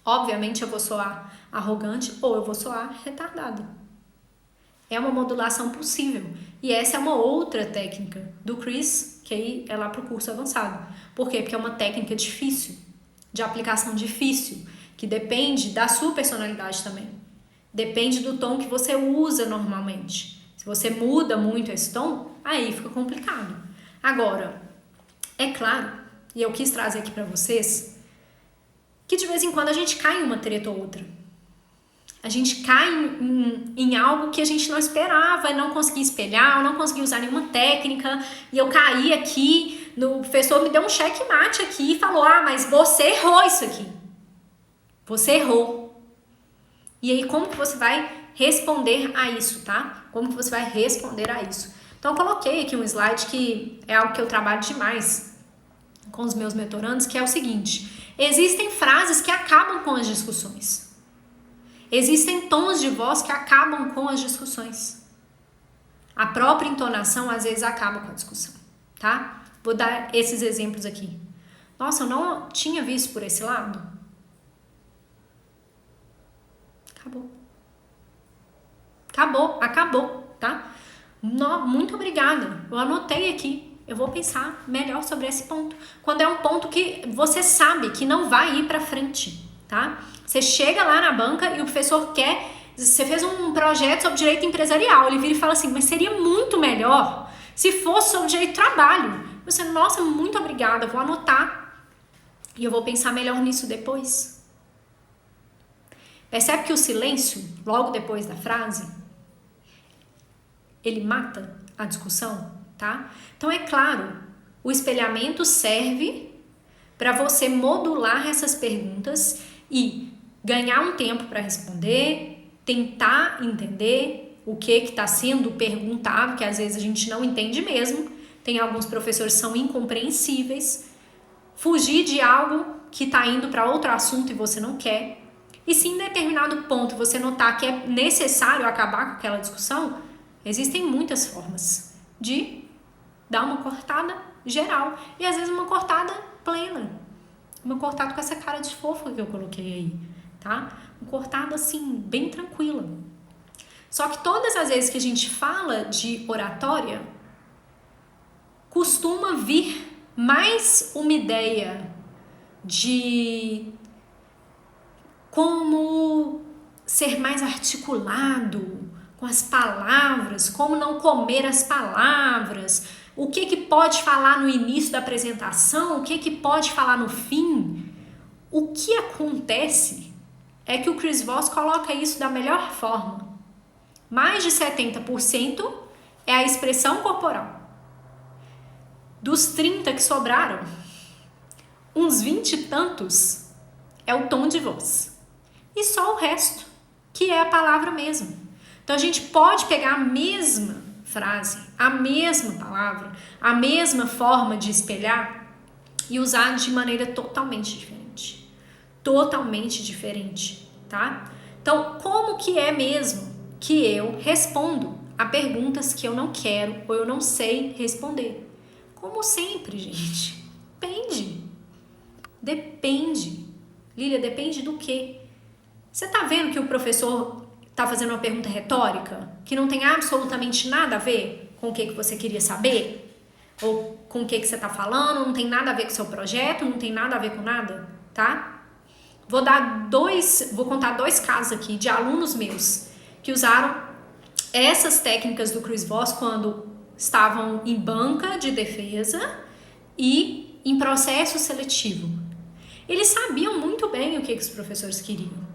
obviamente eu vou soar arrogante ou eu vou soar retardada. É uma modulação possível. E essa é uma outra técnica do Chris, que aí é lá pro curso avançado. Por quê? Porque é uma técnica difícil, de aplicação difícil, que depende da sua personalidade também. Depende do tom que você usa normalmente. Se você muda muito esse tom, aí fica complicado. Agora, É claro, e eu quis trazer aqui para vocês, que de vez em quando a gente cai em uma treta ou outra. A gente cai em algo que a gente não esperava, não conseguia espelhar, eu não conseguia usar nenhuma técnica, e eu caí aqui, o professor me deu um checkmate aqui e falou, mas você errou isso aqui. Você errou. E aí, como que você vai responder a isso, tá? Como que você vai responder a isso? Então, eu coloquei aqui um slide que é algo que eu trabalho demais com os meus mentorandos, que é o seguinte, existem frases que acabam com as discussões. Existem tons de voz que acabam com as discussões. A própria entonação, às vezes, acaba com a discussão, tá? Vou dar esses exemplos aqui. Nossa, eu não tinha visto por esse lado. Acabou, tá? Muito obrigada. Eu anotei aqui. Eu vou pensar melhor sobre esse ponto. Quando é um ponto que você sabe que não vai ir pra frente, tá? Você chega lá na banca e o professor quer... Você fez um projeto sobre direito empresarial. Ele vira e fala assim, mas seria muito melhor se fosse sobre direito do trabalho. Você, nossa, muito obrigada. Eu vou anotar. E eu vou pensar melhor nisso depois. Percebe que o silêncio, logo depois da frase, ele mata a discussão, tá? Então, é claro, o espelhamento serve para você modular essas perguntas e ganhar um tempo para responder, tentar entender o que está sendo perguntado, que às vezes a gente não entende mesmo. Tem alguns professores que são incompreensíveis. Fugir de algo que está indo para outro assunto e você não quer. E se em determinado ponto você notar que é necessário acabar com aquela discussão, existem muitas formas de dar uma cortada geral. E às vezes uma cortada plena. Uma cortada com essa cara de fofa que eu coloquei aí, tá? Uma cortada assim, bem tranquila. Só que todas as vezes que a gente fala de oratória, costuma vir mais uma ideia de como ser mais articulado com as palavras, como não comer as palavras, o que pode falar no início da apresentação, o que pode falar no fim. O que acontece é que o Chris Voss coloca isso da melhor forma. Mais de 70% é a expressão corporal. Dos 30% que sobraram, uns 20 e tantos é o tom de voz. E só o resto, que é a palavra mesmo. Então a gente pode pegar a mesma frase, a mesma palavra, a mesma forma de espelhar e usar de maneira totalmente diferente. Totalmente diferente, tá? Então, como que é mesmo que eu respondo a perguntas que eu não quero ou eu não sei responder? Como sempre, gente. Depende. Lília, depende do quê? Você tá vendo que o professor tá fazendo uma pergunta retórica que não tem absolutamente nada a ver com o que você queria saber? Ou com o que você tá falando, não tem nada a ver com o seu projeto, não tem nada a ver com nada, tá? Vou contar 2 casos aqui de alunos meus que usaram essas técnicas do Chris Voss quando estavam em banca de defesa e em processo seletivo. Eles sabiam muito bem o que os professores queriam.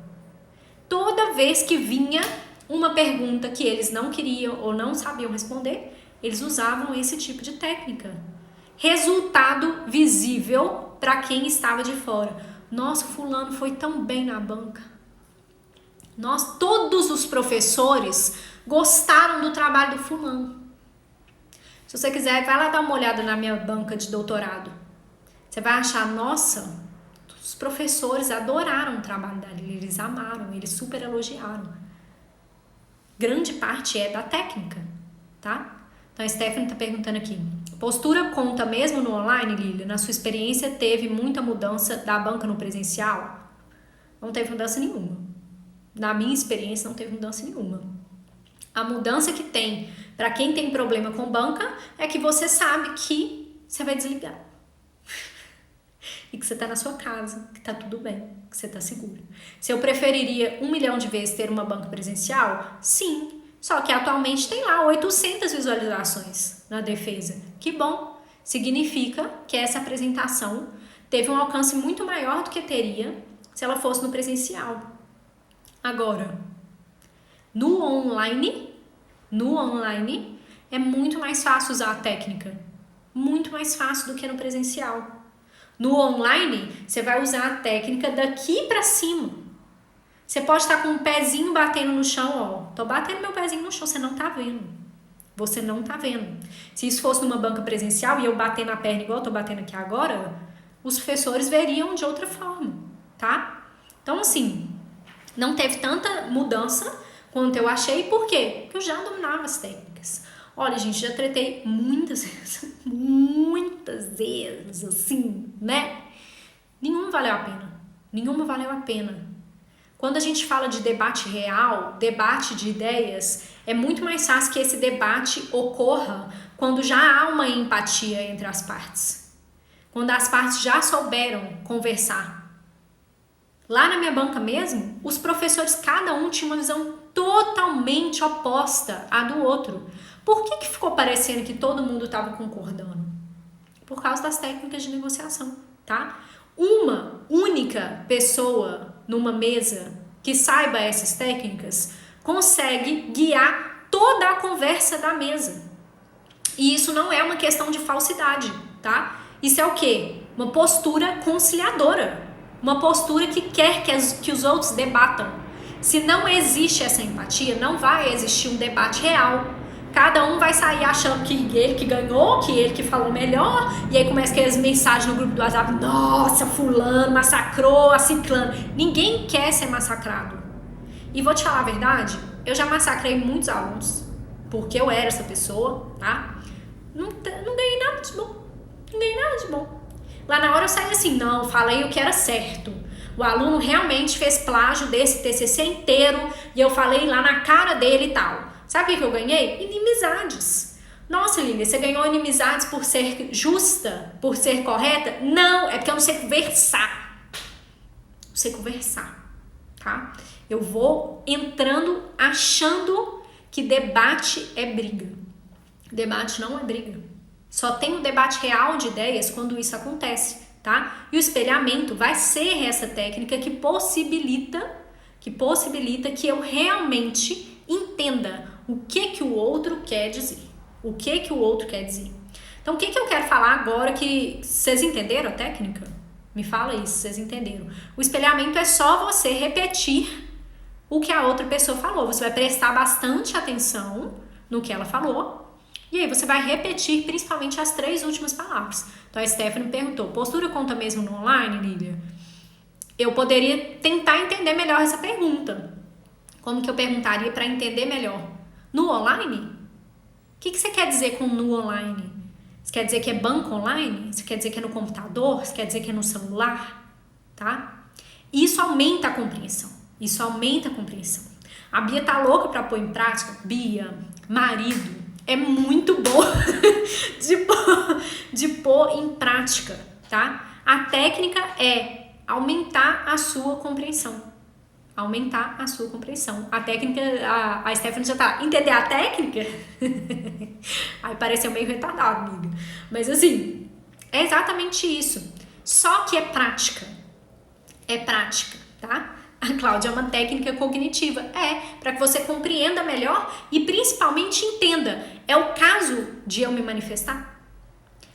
Toda vez que vinha uma pergunta que eles não queriam ou não sabiam responder, eles usavam esse tipo de técnica. Resultado visível para quem estava de fora. Nossa, fulano foi tão bem na banca. Todos os professores gostaram do trabalho do fulano. Se você quiser, vai lá dar uma olhada na minha banca de doutorado. Você vai achar, nossa, os professores adoraram o trabalho da Lília, eles amaram, eles super elogiaram. Grande parte é da técnica, tá? Então a Stephanie tá perguntando aqui, postura conta mesmo no online, Lília? Na sua experiência teve muita mudança da banca no presencial? Não teve mudança nenhuma. Na minha experiência não teve mudança nenhuma. A mudança que tem para quem tem problema com banca é que você sabe que você vai desligar. E que você tá na sua casa, que tá tudo bem, que você tá seguro. Se eu preferiria 1 milhão de vezes ter uma banca presencial? Sim. Só que atualmente tem lá 800 visualizações na defesa. Que bom. significa que essa apresentação teve um alcance muito maior do que teria se ela fosse no presencial. Agora, no online é muito mais fácil usar a técnica, muito mais fácil do que no presencial. No online, você vai usar a técnica daqui para cima. Você pode estar com um pezinho batendo no chão, ó. Tô batendo meu pezinho no chão, você não tá vendo. Você não tá vendo. Se isso fosse numa banca presencial e eu bater na perna igual eu tô batendo aqui agora, os professores veriam de outra forma, tá? Então, assim, não teve tanta mudança quanto eu achei. Por quê? Porque eu já dominava as técnicas. Olha, gente, já tretei muitas vezes, assim, né? Nenhuma valeu a pena. Quando a gente fala de debate real, debate de ideias, é muito mais fácil que esse debate ocorra quando já há uma empatia entre as partes. Quando as partes já souberam conversar. Lá na minha banca mesmo, os professores, cada um tinha uma visão totalmente oposta à do outro. Por que ficou parecendo que todo mundo estava concordando? Por causa das técnicas de negociação, tá? Uma única pessoa numa mesa que saiba essas técnicas consegue guiar toda a conversa da mesa. E isso não é uma questão de falsidade, tá? Isso é o quê? Uma postura conciliadora. Uma postura que quer que os outros debatam. Se não existe essa empatia, não vai existir um debate real. Cada um vai sair achando que ele que ganhou, que ele que falou melhor, e aí começa aquelas mensagens no grupo do WhatsApp: nossa, fulano massacrou a ciclana. Ninguém quer ser massacrado. E vou te falar a verdade, eu já massacrei muitos alunos, porque eu era essa pessoa, tá? Não ganhei nada de bom. Lá na hora eu saí assim: não, falei o que era certo. O aluno realmente fez plágio desse TCC inteiro, e eu falei lá na cara dele e tal. Sabe o que eu ganhei? Inimizades. Nossa, Lívia, você ganhou inimizades por ser justa, por ser correta? Não, é porque eu não sei conversar. Não sei conversar, tá? Eu vou entrando achando que debate é briga. Debate não é briga. Só tem um debate real de ideias quando isso acontece, tá? E o espelhamento vai ser essa técnica que possibilita que eu realmente entenda o que o outro quer dizer. O que o outro quer dizer. Então, o que eu quero falar agora que vocês entenderam a técnica? Me fala isso, vocês entenderam. O espelhamento é só você repetir o que a outra pessoa falou. Você vai prestar bastante atenção no que ela falou. E aí você vai repetir principalmente as 3 últimas palavras. Então, a Stephanie perguntou: postura conta mesmo no online, Lília? Eu poderia tentar entender melhor essa pergunta. Como que eu perguntaria para entender melhor? No online? O que você quer dizer com no online? Você quer dizer que é banco online? Você quer dizer que é no computador? Você quer dizer que é no celular? Tá? Isso aumenta a compreensão. A Bia tá louca para pôr em prática. Bia, marido, é muito bom de pôr em prática, tá? A técnica é aumentar a sua compreensão. A técnica, a Stephanie já tá. Entender a técnica? Aí pareceu meio retardado, amiga. Mas assim, é exatamente isso. Só que é prática, tá? A Cláudia é uma técnica cognitiva. Para que você compreenda melhor e principalmente entenda. É o caso de eu me manifestar?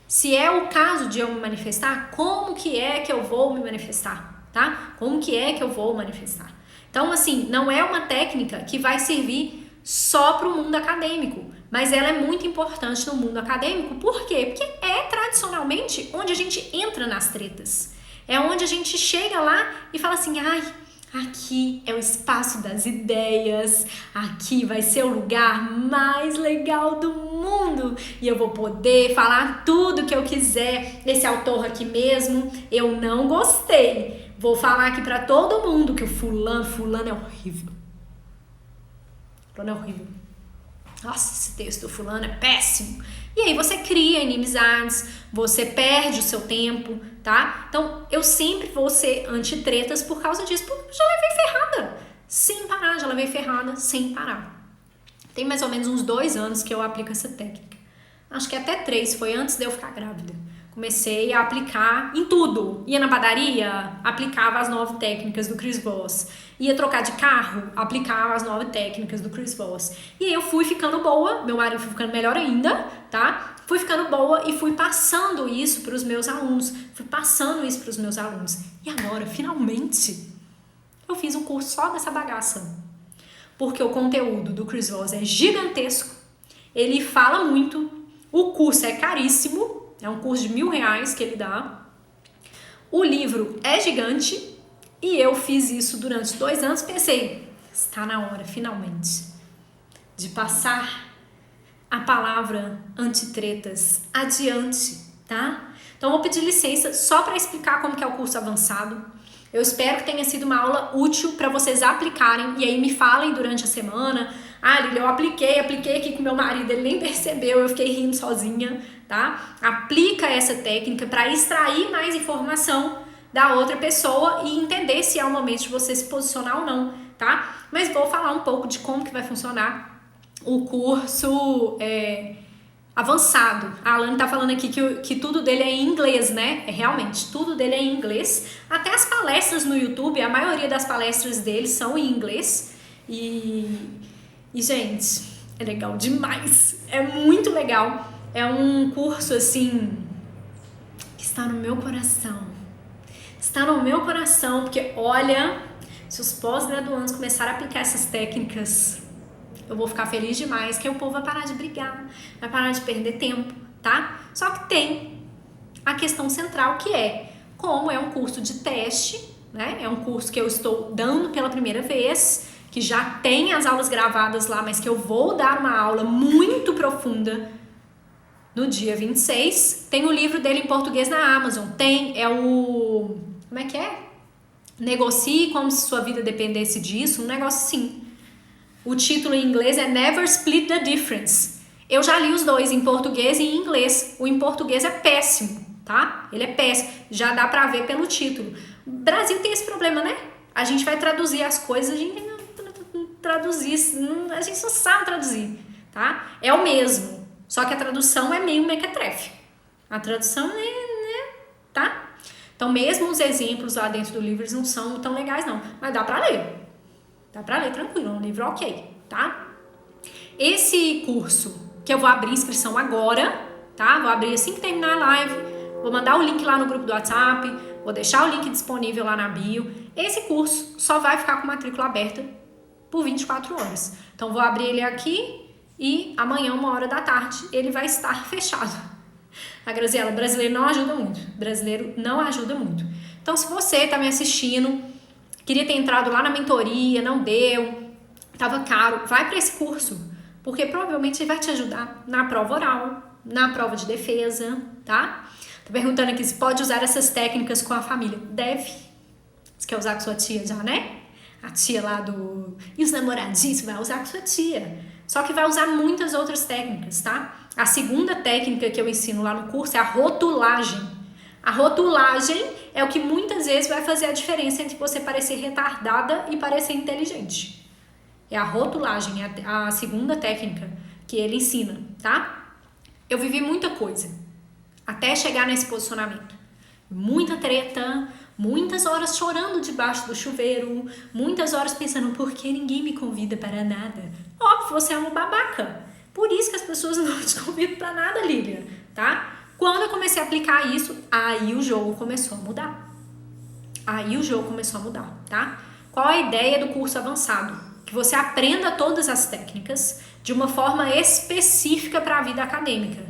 Se é o caso de eu me manifestar, como que é que eu vou me manifestar, tá? Como que é que eu vou manifestar? Então, assim, não é uma técnica que vai servir só para o mundo acadêmico, mas ela é muito importante no mundo acadêmico. Por quê? Porque é tradicionalmente onde a gente entra nas tretas. É onde a gente chega lá e fala assim: ai, aqui é o espaço das ideias, aqui vai ser o lugar mais legal do mundo e eu vou poder falar tudo que eu quiser. Esse autor aqui mesmo, eu não gostei. Vou falar aqui pra todo mundo que o fulano é horrível. Nossa, esse texto do fulano é péssimo. E aí você cria inimizades, você perde o seu tempo, tá? Então, eu sempre vou ser anti-tretas por causa disso, porque eu já levei ferrada sem parar. Tem mais ou menos uns 2 anos que eu aplico essa técnica. acho que até 3, foi antes de eu ficar grávida. Comecei a aplicar em tudo. Ia na padaria, aplicava as 9 técnicas do Chris Voss. Ia trocar de carro, aplicava as 9 técnicas do Chris Voss. E aí eu fui ficando boa, meu marido foi ficando melhor ainda, tá? Fui ficando boa e fui passando isso para os meus alunos. E agora, finalmente, eu fiz um curso só dessa bagaça. Porque o conteúdo do Chris Voss é gigantesco. Ele fala muito. O curso é caríssimo. É um curso de R$1.000 que ele dá. O livro é gigante. E eu fiz isso durante 2 anos. Pensei, está na hora, finalmente, de passar a palavra antitretas adiante, tá? Então, eu vou pedir licença só para explicar como que é o curso avançado. Eu espero que tenha sido uma aula útil para vocês aplicarem. E aí me falem durante a semana. Ah, Lília, eu apliquei aqui com meu marido, ele nem percebeu, eu fiquei rindo sozinha, tá? Aplica essa técnica para extrair mais informação da outra pessoa e entender se é o momento de você se posicionar ou não, tá? Mas vou falar um pouco de como que vai funcionar o curso avançado. A Alane tá falando aqui que tudo dele é em inglês, né? Realmente, tudo dele é em inglês. Até as palestras no YouTube, a maioria das palestras dele são em inglês. E, gente, é legal demais. É muito legal. É um curso, assim, que está no meu coração. Está no meu coração, porque, olha, se os pós-graduandos começarem a aplicar essas técnicas, eu vou ficar feliz demais, que o povo vai parar de brigar, vai parar de perder tempo, tá? Só que tem a questão central, que é, como é um curso de teste, né? É um curso que eu estou dando pela primeira vez, que já tem as aulas gravadas lá, mas que eu vou dar uma aula muito profunda no dia 26. Tem o livro dele em português na Amazon. Como é que é? Negocie como se sua vida dependesse disso, um negócio assim. O título em inglês é Never Split the Difference. Eu já li os dois, em português e em inglês. O em português é péssimo, tá? Ele é péssimo. Já dá pra ver pelo título. O Brasil tem esse problema, né? A gente vai traduzir as coisas, a gente não traduzir, a gente só sabe traduzir, tá? É o mesmo, só que a tradução é meio mequetrefe. A tradução tá? Então, mesmo os exemplos lá dentro do livro, eles não são tão legais, não. Mas dá pra ler. Dá pra ler tranquilo, é um livro ok, tá? Esse curso, que eu vou abrir inscrição agora, tá? Vou abrir assim que terminar a live, vou mandar o link lá no grupo do WhatsApp, vou deixar o link disponível lá na bio. Esse curso só vai ficar com matrícula aberta por 24 horas. Então, vou abrir ele aqui e amanhã, 13h, ele vai estar fechado. A Graziela, brasileiro não ajuda muito. Brasileiro não ajuda muito. Então, se você tá me assistindo, queria ter entrado lá na mentoria, não deu, tava caro, vai para esse curso, porque provavelmente ele vai te ajudar na prova oral, na prova de defesa, tá? Tô perguntando aqui se pode usar essas técnicas com a família. Deve. Você quer usar com sua tia já, né? A tia lá do... E os namoradinhos, vai usar com sua tia. Só que vai usar muitas outras técnicas, tá? A segunda técnica que eu ensino lá no curso é a rotulagem. A rotulagem é o que muitas vezes vai fazer a diferença entre você parecer retardada e parecer inteligente. É a rotulagem, é a segunda técnica que ele ensina, tá? Eu vivi muita coisa até chegar nesse posicionamento. Muita treta, muitas horas chorando debaixo do chuveiro, muitas horas pensando, por que ninguém me convida para nada? Óbvio, você é uma babaca. Por isso que as pessoas não te convidam para nada, Lívia, tá? Quando eu comecei a aplicar isso, aí o jogo começou a mudar. Tá? Qual a ideia do curso avançado? Que você aprenda todas as técnicas de uma forma específica para a vida acadêmica.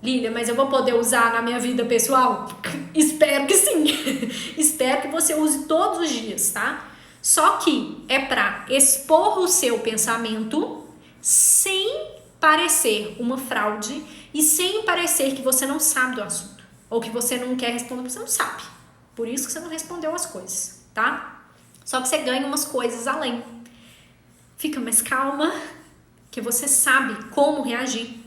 Lília, mas eu vou poder usar na minha vida pessoal? Espero que sim. Espero que você use todos os dias, tá? Só que é para expor o seu pensamento sem parecer uma fraude e sem parecer que você não sabe do assunto. Ou que você não quer responder, porque você não sabe. Por isso que você não respondeu as coisas, tá? Só que você ganha umas coisas além. Fica mais calma, que você sabe como reagir.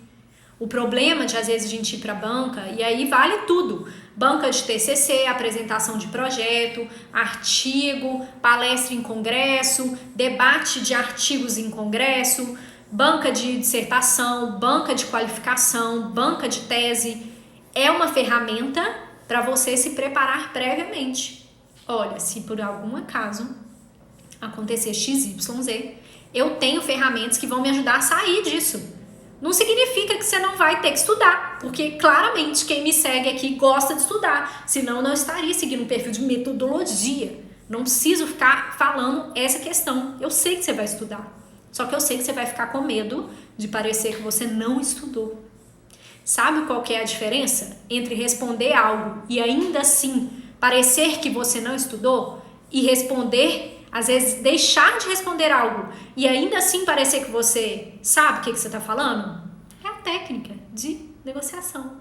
O problema de, às vezes, a gente ir para a banca, e aí vale tudo. Banca de TCC, apresentação de projeto, artigo, palestra em congresso, debate de artigos em congresso, banca de dissertação, banca de qualificação, banca de tese. É uma ferramenta para você se preparar previamente. Olha, se por algum acaso acontecer XYZ, eu tenho ferramentas que vão me ajudar a sair disso. Não significa que você não vai ter que estudar, porque claramente quem me segue aqui gosta de estudar, senão eu não estaria seguindo um perfil de metodologia. Não preciso ficar falando essa questão. Eu sei que você vai estudar, só que eu sei que você vai ficar com medo de parecer que você não estudou. Sabe qual que é a diferença entre responder algo e ainda assim parecer que você não estudou e responder, às vezes deixar de responder algo e ainda assim parecer que você sabe o que você está falando? É a técnica de negociação.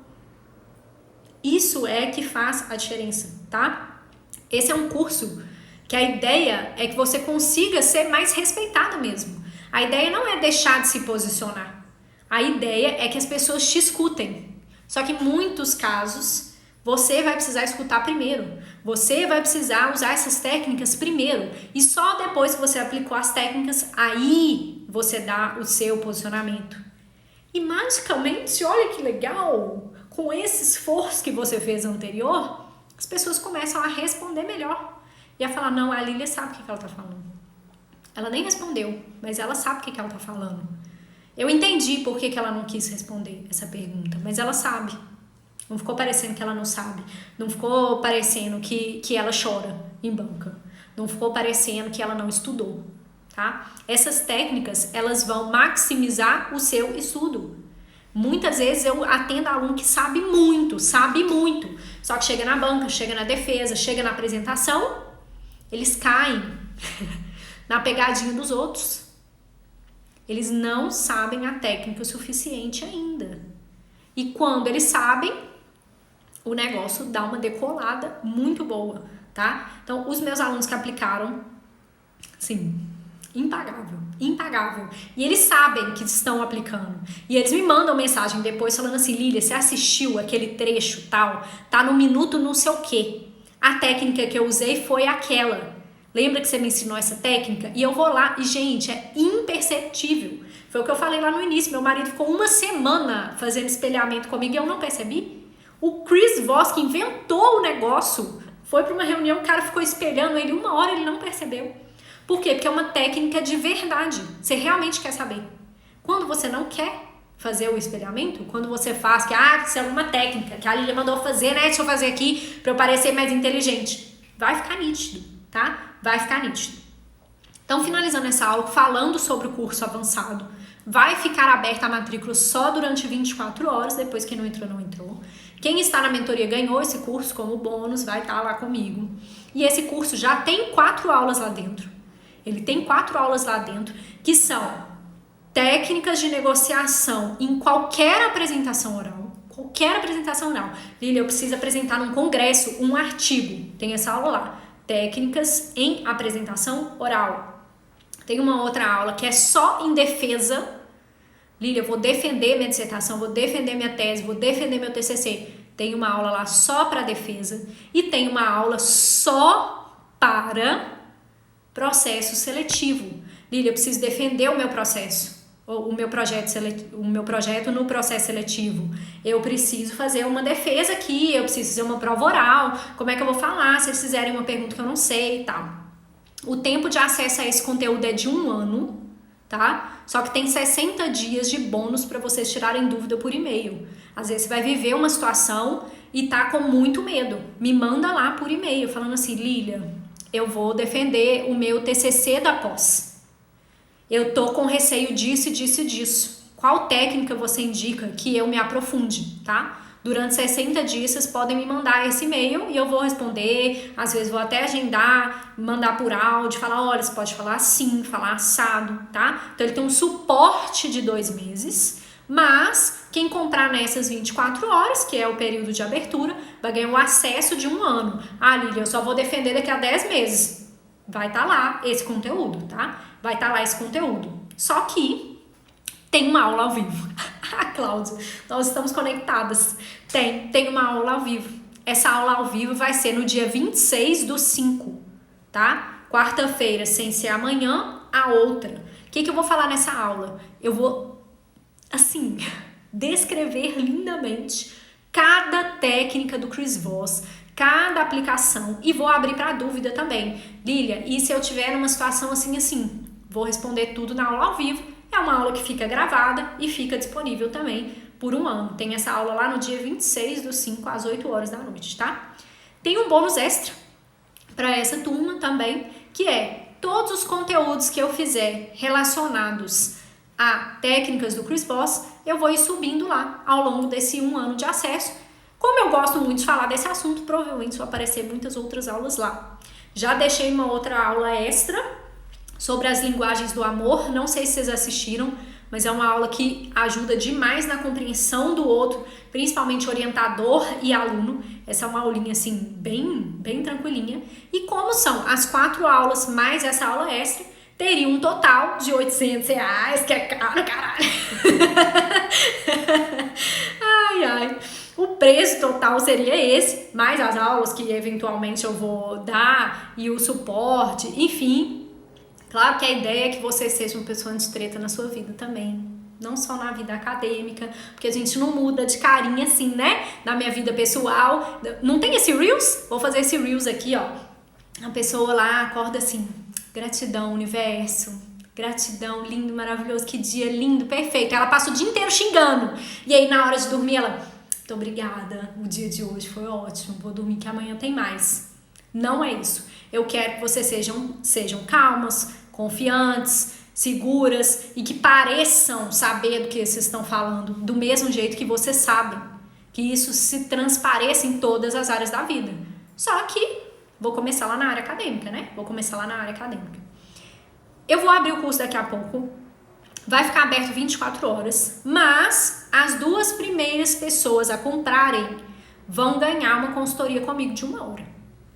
Isso é que faz a diferença, tá? Esse é um curso que a ideia é que você consiga ser mais respeitada mesmo. A ideia não é deixar de se posicionar. A ideia é que as pessoas te escutem. Só que em muitos casos, você vai precisar escutar primeiro. Você vai precisar usar essas técnicas primeiro. E só depois que você aplicou as técnicas, aí você dá o seu posicionamento. E magicamente, olha que legal, com esse esforço que você fez anterior, as pessoas começam a responder melhor. E a falar, não, a Lília sabe o que ela está falando. Ela nem respondeu, mas ela sabe o que ela está falando. Eu entendi por que ela não quis responder essa pergunta, mas ela sabe. Não ficou parecendo que ela não sabe. Não ficou parecendo que ela chora em banca. Não ficou parecendo que ela não estudou, tá? Essas técnicas, elas vão maximizar o seu estudo. Muitas vezes eu atendo aluno que sabe muito. Só que chega na banca, chega na defesa, chega na apresentação, eles caem na pegadinha dos outros. Eles não sabem a técnica o suficiente ainda. E quando eles sabem, o negócio dá uma decolada muito boa, tá? Então, os meus alunos que aplicaram, assim, impagável. E eles sabem que estão aplicando. E eles me mandam mensagem depois falando assim, Lília, você assistiu aquele trecho tal? Tá no minuto não sei o quê. A técnica que eu usei foi aquela. Lembra que você me ensinou essa técnica? E eu vou lá e, gente, é imperceptível. Foi o que eu falei lá no início. Meu marido ficou uma semana fazendo espelhamento comigo e eu não percebi. O Chris Voss, que inventou o negócio, foi para uma reunião, o cara ficou espelhando ele 1 hora e ele não percebeu. Por quê? Porque é uma técnica de verdade. Você realmente quer saber. Quando você não quer fazer o espelhamento, quando você faz que, isso é uma técnica que a Lília mandou fazer, né? Deixa eu fazer aqui para eu parecer mais inteligente. Vai ficar nítido, tá? Vai ficar nítido. Então, finalizando essa aula, falando sobre o curso avançado, vai ficar aberta a matrícula só durante 24 horas, depois quem não entrou, não entrou. Quem está na mentoria ganhou esse curso como bônus, vai estar lá comigo. E esse curso já tem 4 aulas lá dentro. Ele tem 4 aulas lá dentro, que são técnicas de negociação em qualquer apresentação oral. Lília, eu preciso apresentar num congresso um artigo. Tem essa aula lá. Técnicas em apresentação oral. Tem uma outra aula que é só em defesa. Lília, eu vou defender minha dissertação, vou defender minha tese, vou defender meu TCC. Tem uma aula lá só para defesa. E tem uma aula só para processo seletivo. Lília, eu preciso defender o meu processo. O meu projeto no processo seletivo. Eu preciso fazer uma defesa aqui, eu preciso fazer uma prova oral, como é que eu vou falar se eles fizerem uma pergunta que eu não sei e tal. O tempo de acesso a esse conteúdo é de 1 ano, tá? Só que tem 60 dias de bônus para vocês tirarem dúvida por e-mail. Às vezes você vai viver uma situação e tá com muito medo. Me manda lá por e-mail falando assim, Lília, eu vou defender o meu TCC da pós. Eu tô com receio disso. Qual técnica você indica que eu me aprofunde, tá? Durante 60 dias vocês podem me mandar esse e-mail e eu vou responder. Às vezes vou até agendar, mandar por áudio, falar, olha, você pode falar assim, falar assado, tá? Então ele tem um suporte de 2 meses, mas quem comprar nessas 24 horas, que é o período de abertura, vai ganhar o acesso de 1 ano. Ah, Lília, eu só vou defender daqui a 10 meses. Vai estar lá esse conteúdo, tá? Vai estar lá esse conteúdo. Só que tem uma aula ao vivo. Cláudia, nós estamos conectadas. Tem uma aula ao vivo. Essa aula ao vivo vai ser no dia 26/5, tá? quarta-feira, sem ser amanhã, a outra. O que eu vou falar nessa aula? Eu vou, assim, descrever lindamente cada técnica do Chris Voss, cada aplicação, e vou abrir para dúvida também. Lília, e se eu tiver numa situação assim? Vou responder tudo na aula ao vivo. É uma aula que fica gravada e fica disponível também por um ano. Tem essa aula lá no dia 26/5 às 8 horas da noite, tá? Tem um bônus extra para essa turma também, que é todos os conteúdos que eu fizer relacionados a técnicas do Chris Voss, eu vou ir subindo lá ao longo desse um ano de acesso. Como eu gosto muito de falar desse assunto, provavelmente vai aparecer muitas outras aulas lá. Já deixei uma outra aula extra sobre as linguagens do amor, não sei se vocês assistiram, mas é uma aula que ajuda demais na compreensão do outro, principalmente orientador e aluno. Essa é uma aulinha assim, bem tranquilinha. E como são as 4 aulas mais essa aula extra, teria um total de R$800, que é caro, caralho. Ai. O preço total seria esse, mais as aulas que eventualmente eu vou dar e o suporte, enfim. Claro que a ideia é que você seja uma pessoa antitreta na sua vida também. Não só na vida acadêmica, porque a gente não muda de carinha assim, né? Na minha vida pessoal. Não tem esse Reels? Vou fazer esse Reels aqui, ó. A pessoa lá acorda assim, gratidão, universo. Gratidão, lindo, maravilhoso, que dia lindo, perfeito. Ela passa o dia inteiro xingando. E aí na hora de dormir ela, muito obrigada, o dia de hoje foi ótimo, vou dormir que amanhã tem mais. Não é isso. Eu quero que vocês sejam calmas, confiantes, seguras e que pareçam saber do que vocês estão falando do mesmo jeito que vocês sabem. Que isso se transpareça em todas as áreas da vida. Só que vou começar lá na área acadêmica, né? Eu vou abrir o curso daqui a pouco. Vai ficar aberto 24 horas, mas as 2 primeiras pessoas a comprarem vão ganhar uma consultoria comigo de 1 hora,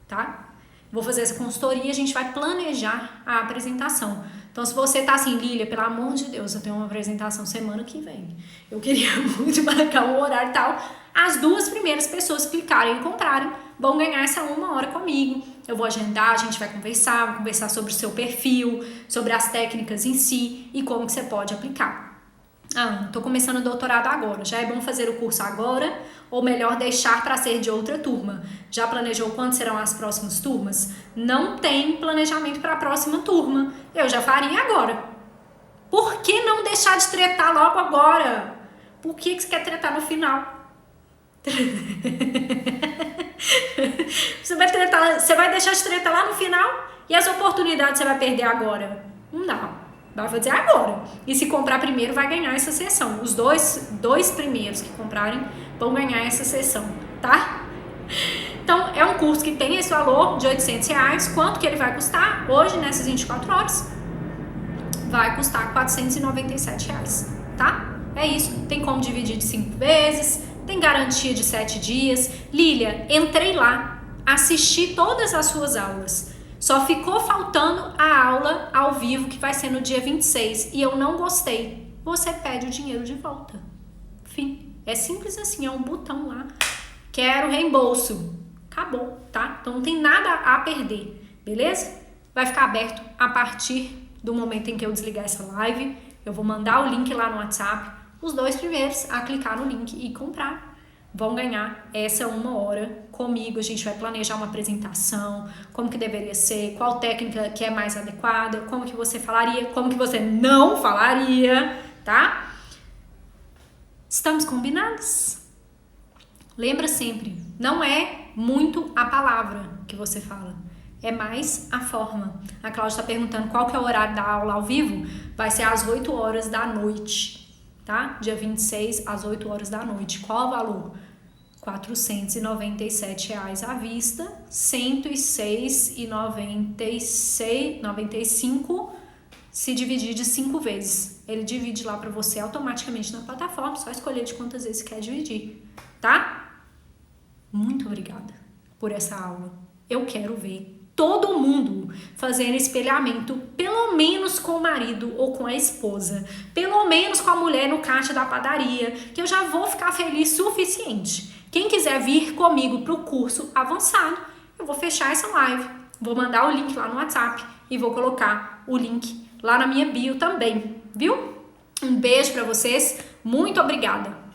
tá? Vou fazer essa consultoria e a gente vai planejar a apresentação. Então, se você tá assim, Lília, pelo amor de Deus, eu tenho uma apresentação semana que vem. Eu queria muito marcar um horário e tal. As 2 primeiras pessoas que clicarem e comprarem vão ganhar essa 1 hora comigo. Eu vou agendar, a gente vai conversar sobre o seu perfil, sobre as técnicas em si e como que você pode aplicar. Tô começando o doutorado agora. Já é bom fazer o curso agora ou melhor deixar para ser de outra turma? Já planejou quando serão as próximas turmas? Não tem planejamento para a próxima turma. Eu já faria agora. Por que não deixar de tretar logo agora? Por que você quer tretar no final? Você vai deixar de tretar lá no final e as oportunidades você vai perder agora? Não. Vai fazer agora. E se comprar primeiro, vai ganhar essa sessão. Os dois primeiros que comprarem vão ganhar essa sessão, tá? Então, é um curso que tem esse valor de R$800. Quanto que ele vai custar? Hoje, nessas 24 horas, vai custar R$497, tá? É isso. Tem como dividir de 5 vezes. Tem garantia de 7 dias. Lília, entrei lá, assisti todas as suas aulas. Só ficou faltando a aula ao vivo, que vai ser no dia 26, e eu não gostei. Você pede o dinheiro de volta. Fim. É simples assim, é um botão lá. Quero reembolso. Acabou, tá? Então não tem nada a perder, beleza? Vai ficar aberto a partir do momento em que eu desligar essa live. Eu vou mandar o link lá no WhatsApp. Os 2 primeiros a clicar no link e comprar vão ganhar essa 1 hora comigo. A gente vai planejar uma apresentação, como que deveria ser, qual técnica que é mais adequada, como que você falaria, como que você não falaria, tá? Estamos combinados? Lembra sempre, não é muito a palavra que você fala, é mais a forma. A Cláudia está perguntando qual que é o horário da aula ao vivo. Vai ser às 8 horas da noite. Tá? Dia 26 às 8 horas da noite. Qual o valor? R$497 à vista, R$106,95 se dividir de 5 vezes. Ele divide lá para você automaticamente na plataforma, só escolher de quantas vezes quer dividir, tá? Muito obrigada por essa aula. Eu quero ver todo mundo fazendo espelhamento, pelo menos com o marido ou com a esposa, pelo menos com a mulher no caixa da padaria, que eu já vou ficar feliz suficiente. Quem quiser vir comigo para o curso avançado, eu vou fechar essa live Vou mandar o link lá no WhatsApp e vou colocar o link lá na minha bio também, viu? Um beijo para vocês, muito obrigada!